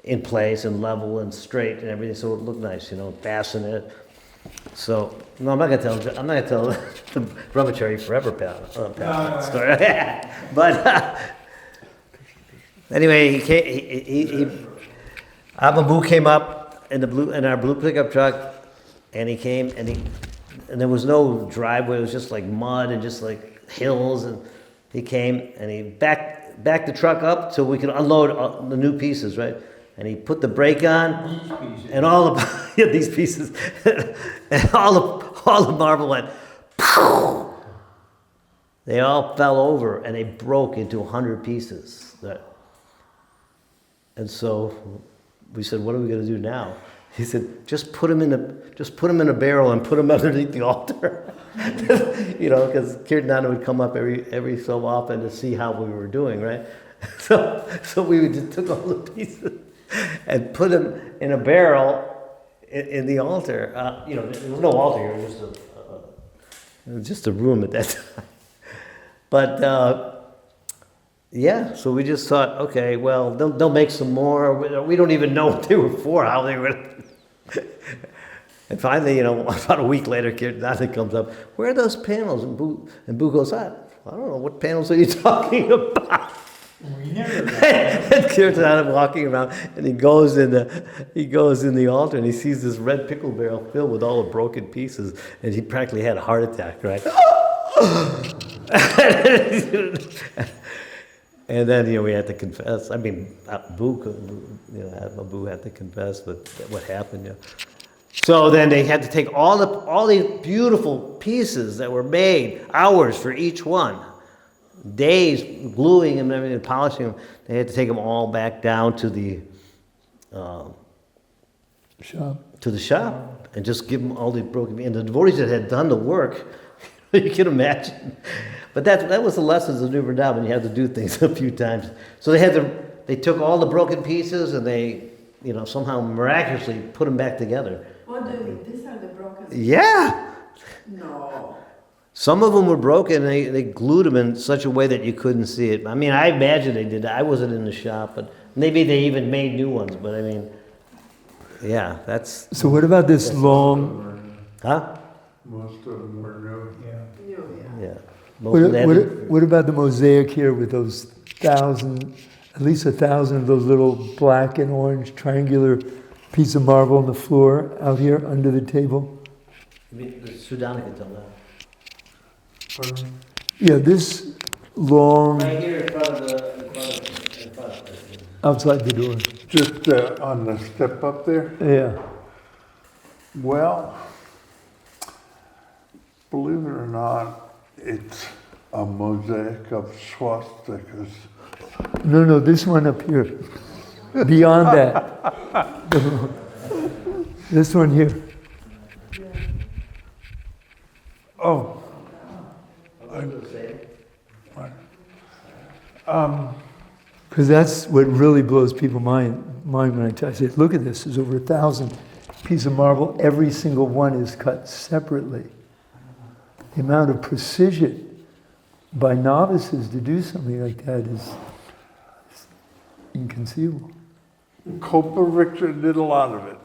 in place and level and straight and everything so it looked nice, fasten it. So, no, I'm not gonna tell the brahmachari forever story. But anyway, Ababu came up in our blue pickup truck, and he came and there was no driveway. It was just like mud and just like hills. And he came and he backed the truck up so we could unload the new pieces, right? And he put the brake on, and all the these pieces, and all the marble went. Pow! They all fell over, and they broke into 100 pieces. And so we said, "What are we going to do now?" He said, "Just put them in a barrel and put them underneath the altar." Because Kirtananda would come up every so often to see how we were doing, right? So we just took all the pieces and put them in a barrel in the altar. There was no altar here; it was just a room at that time. But so we just thought, okay, well, they'll make some more. We don't even know what they were for, how they were. And finally, about a week later, Kirtananda comes up. Where are those panels? And Boo goes, I don't know. What panels are you talking about? We never got And Kirtananda walking around, and he goes in the altar, and he sees this red pickle barrel filled with all the broken pieces, and he practically had a heart attack, right? And then we had to confess. I mean, Boo had to confess what happened. So then they had to take all these beautiful pieces that were made, hours for each one. Days gluing them and everything, polishing them. They had to take them all back down to the shop and just give them all the broken. And the devotees that had done the work, you can imagine. But that was the lessons of New Vrindavan. You had to do things a few times. So they took all the broken pieces and they, somehow miraculously put them back together. What do you mean? These are the broken pieces? Yeah. No. Some of them were broken, and they glued them in such a way that you couldn't see it. I mean, I imagine they did that. I wasn't in the shop, but maybe they even made new ones. But I mean, yeah, that's... So what about this long... Huh? Most of them were new. Yeah. Most of them What about the mosaic here with those at least 1,000 of those little black and orange triangular piece of marble on the floor out here under the table? I mean, the Sudana can tell that. Pardon me? Yeah, this long... Right here in front of the... outside the door. Just on the step up there? Yeah. Well, believe it or not, it's a mosaic of swastikas. No, this one up here. Beyond that. This one here. Oh. Because that's what really blows people's mind when I say, look at this, there's over 1,000 pieces of marble. Every single one is cut separately. The amount of precision by novices to do something like that is inconceivable. Copa Victor did a lot of it.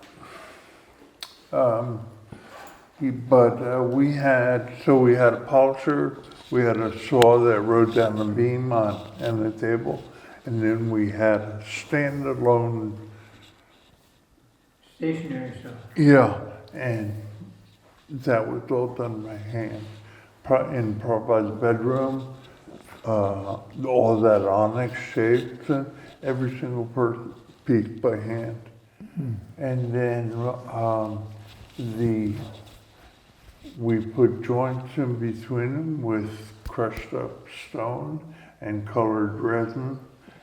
But we had a polisher, we had a saw that rode down the beam on the table, and then we had a standalone, Stationary stuff. yeah, and that was all done by hand. In Prabhupada's bedroom, all that onyx shaped, every single piece by hand. And then we put joints in between them with crushed up stone and colored resin,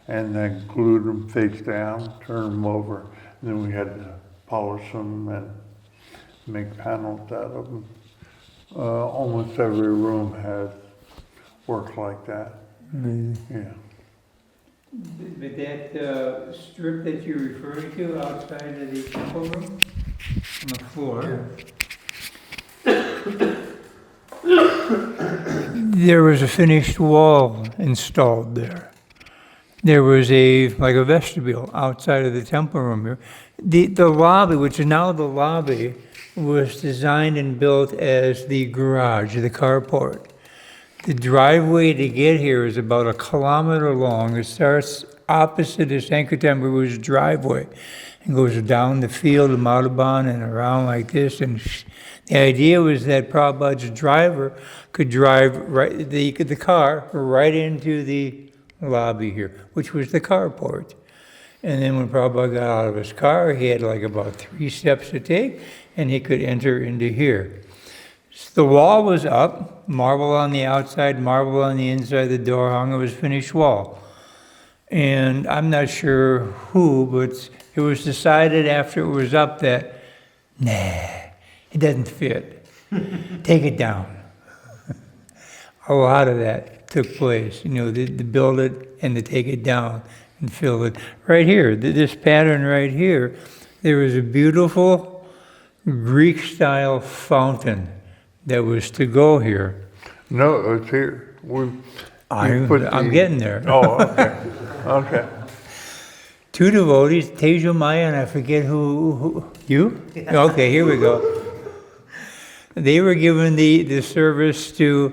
and then glued them face down, turn them over, and then we had to polish them and make panels out of them. Almost every room has work like that. Yeah. But that strip that you're referring to outside of the temple room, on the floor, there was a finished wall installed there. There was like a vestibule outside of the temple room here. The lobby, which is now the lobby, was designed and built as the garage, the carport. The driveway to get here is about 1 kilometer long. It starts opposite the Sankirtan Guru's driveway and goes down the field of Madhaban and around like this. And the idea was that Prabhupada's driver could drive the car right into the lobby here, which was the carport. And then when Prabhupada got out of his car, he had like about 3 steps to take, and he could enter into here. So the wall was up, marble on the outside, marble on the inside, the door hung, it was finished wall. And I'm not sure who, but it was decided after it was up that, nah, it doesn't fit. Take it down. A lot of that took place, to build it and to take it down and fill it. Right here, this pattern right here, there was a beautiful Greek-style fountain that was to go here. No, it's here. I'm getting there. Oh, okay. Okay. 2 devotees, Tejumaya and I forget who you? Okay, here we go. They were given the service to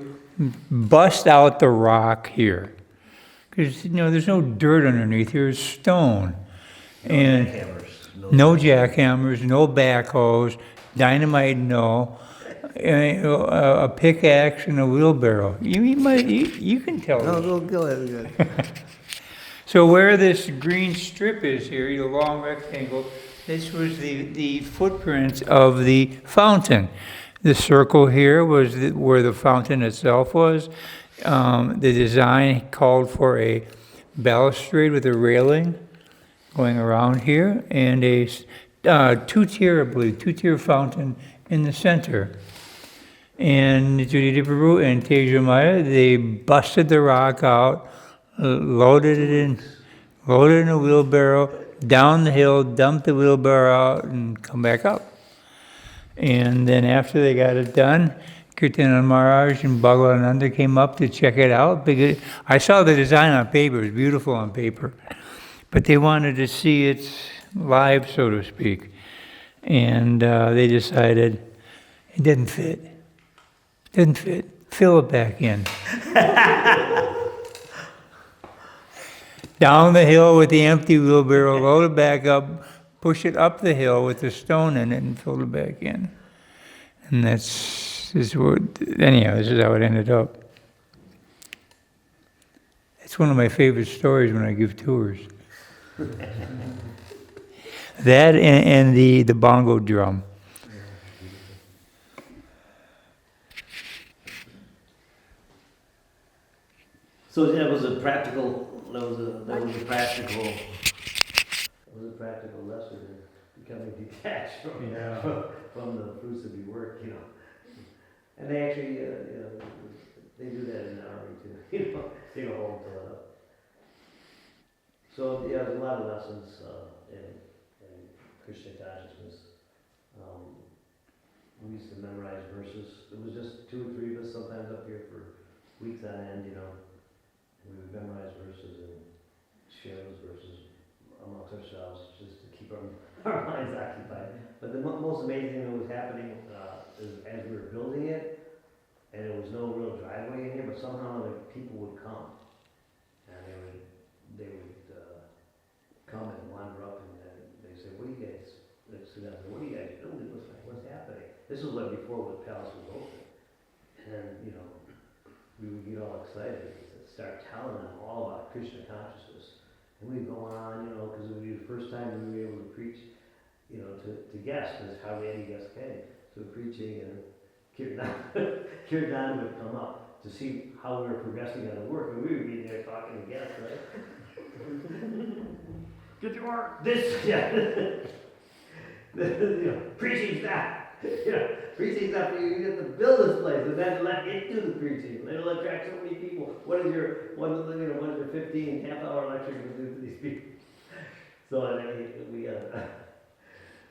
bust out the rock here. Because, there's no dirt underneath here, it's stone. And no jackhammers, no backhoes, dynamite, no. A pickaxe and a wheelbarrow. You can tell. No, go ahead. So where this green strip is here, the long rectangle, this was the footprints of the fountain. The circle here was where the fountain itself was. The design called for a balustrade with a railing going around here, and a two-tier fountain in the center. And Judita Prabhu and Tejumaya, they busted the rock out, loaded it in a wheelbarrow, down the hill, dumped the wheelbarrow out, and come back up. And then after they got it done, Kirtan Maharaj and Bhagavananda came up to check it out. Because I saw the design on paper, it was beautiful on paper. But they wanted to see it live, so to speak. And they decided it didn't fit. Didn't fit. Fill it back in. Down the hill with the empty wheelbarrow, load it back up, push it up the hill with the stone in it, and fill it back in. And this is how it ended up. It's one of my favorite stories when I give tours. That and the bongo drum. So that was a practical practical lesson in becoming detached from the fruits of your work, And they actually, they do that in the army too, take a whole fill it up. So there's a lot of lessons in Krishna consciousness. We used to memorize verses. It was just 2 or 3 of us sometimes up here for weeks on end, We would memorize verses and share those verses amongst ourselves, just to keep our minds occupied. But the most amazing thing that was happening is as we were building it, and there was no real driveway in here, but somehow the people would come, and they would come and wander up, and they say, "What do you guys?" They'd sit down and say, "What are you guys building? What's happening?" This was like before the palace was open, and we would get all excited and start telling them all about Krishna consciousness, and we'd go on, because it would be the first time we were able to preach, to guests, because hardly any guests came. So preaching, and Kirtan would come up to see how we were progressing on the work, and we would be there talking to guests, right? Get to work. Preaching's not. Preaching's not for you. You have to build this place, and then let it do the preaching. It'll attract so many people. What is your 15 half-hour lecture going to do to these people? So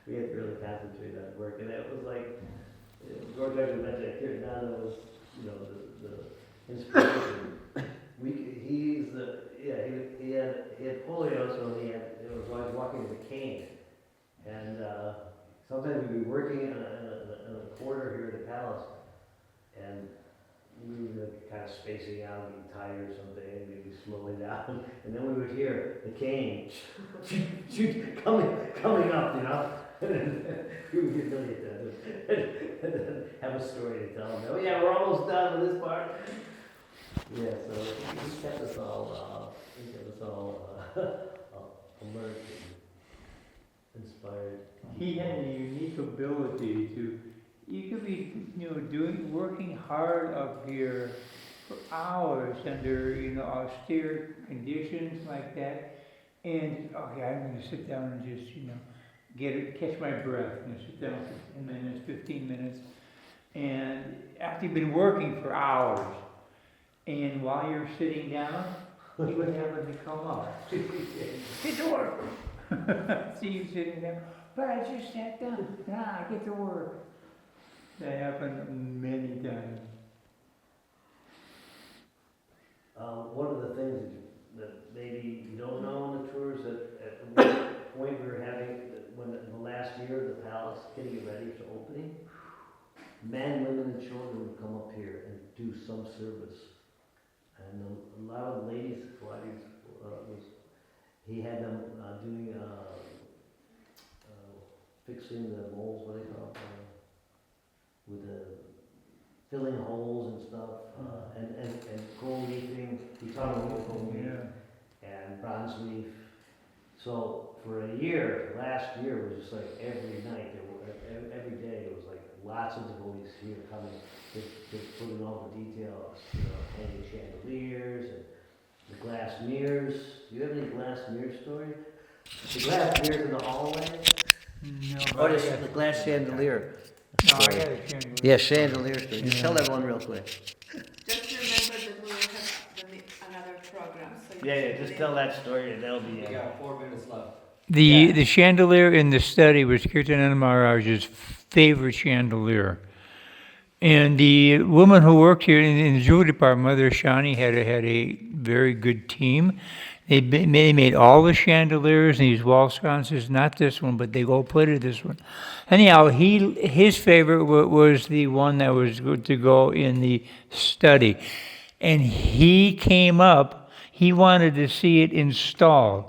we had to really concentrate on work, and it was like George actually mentioned that Kirtananda was, the inspiration. He had polio, so he was always walking with a cane, and sometimes we'd be working in a quarter here at the palace, and we would be kind of spacing out, getting tired or something, and we'd be slowing down, and then we would hear the cane coming up, we would get really attentive, and then have a story to tell them. Oh yeah, we're almost done with this part. Yeah, so he kept us all alert and inspired. He had a unique ability to, you could be, working hard up here for hours under, austere conditions like that. And, okay, I'm going to sit down and just, catch my breath, sit down for 10 minutes, 15 minutes. And after you've been working for hours, and while you're sitting down, he would happen to come up. Get to work. See you sitting there. But I just sat down. Get to work. That happened many times. One of the things that maybe you don't know on the tours, that at one point we were having, when the last year of the palace, getting it ready for opening, men, women, and children would come up here and do some service. And a lot of the ladies, he had them doing, fixing the molds, what do they call it, with the filling holes and stuff, and gold leafing. He taught them gold leaf and bronze leaf. So for a year, last year was just like every night, every day it was like lots of devotees here coming, just putting all the details, hanging chandeliers and the glass mirrors. Do you have any glass mirror story? The glass mirrors in the hallway? No. The glass chandelier. No, I had a chandelier. Yeah, chandelier story. Just tell that one real quick. Just remember that we will have another program. So Yeah, just tell that story and that'll be We got 4 minutes left. The chandelier in the study was Kirtananda Maharaj's favorite chandelier. And the woman who worked here in the jewelry department, Mother Shani, had a very good team. They made all the chandeliers and these wall sconces, not this one, but they gold-plated this one. Anyhow, his favorite was the one that was good to go in the study. And he came up, he wanted to see it installed.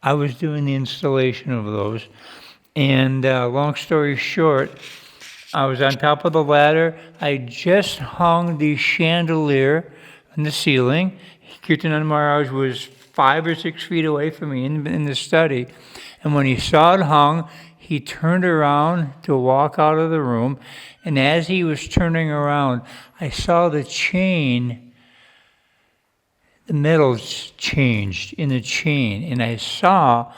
I was doing the installation of those. And long story short, I was on top of the ladder. I just hung the chandelier on the ceiling. Kirtananda Maharaj was 5 or 6 feet away from me in the study. And when he saw it hung, he turned around to walk out of the room. And as he was turning around, I saw the chain, the metal changed in the chain. And I saw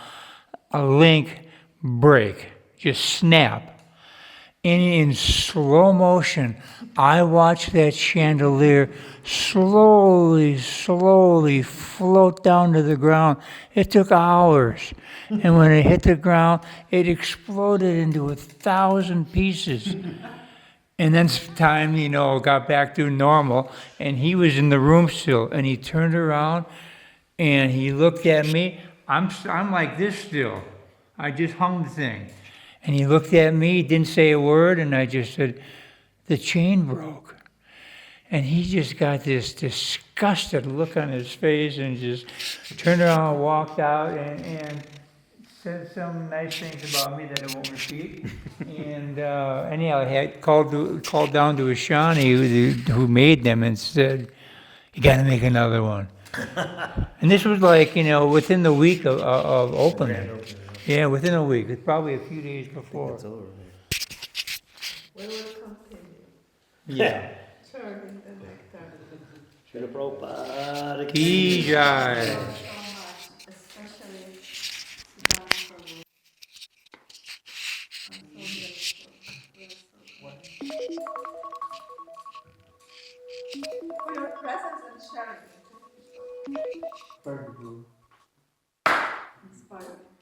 a link break, just snap. And in slow motion, I watched that chandelier slowly float down to the ground. It took hours. And when it hit the ground, it exploded into 1,000 pieces. And then time, got back to normal. And he was in the room still. And he turned around and he looked at me. I'm like this still. I just hung the thing. And he looked at me, didn't say a word, and I just said, the chain broke. And he just got this disgusted look on his face and just turned around and walked out and said some nice things about me that I won't repeat. And anyhow, I had called down to Ashani, who made them, and said, you got to make another one. And this was like, within the week of opening. Yeah, within a week. It's probably a few days before. It's over. We will continue. Yeah. Serving the nectar. Srila Prabhupada Ki Jai. So much, especially Siddhanta Prabhu. I'm so grateful. For your presence and sharing. Inspired.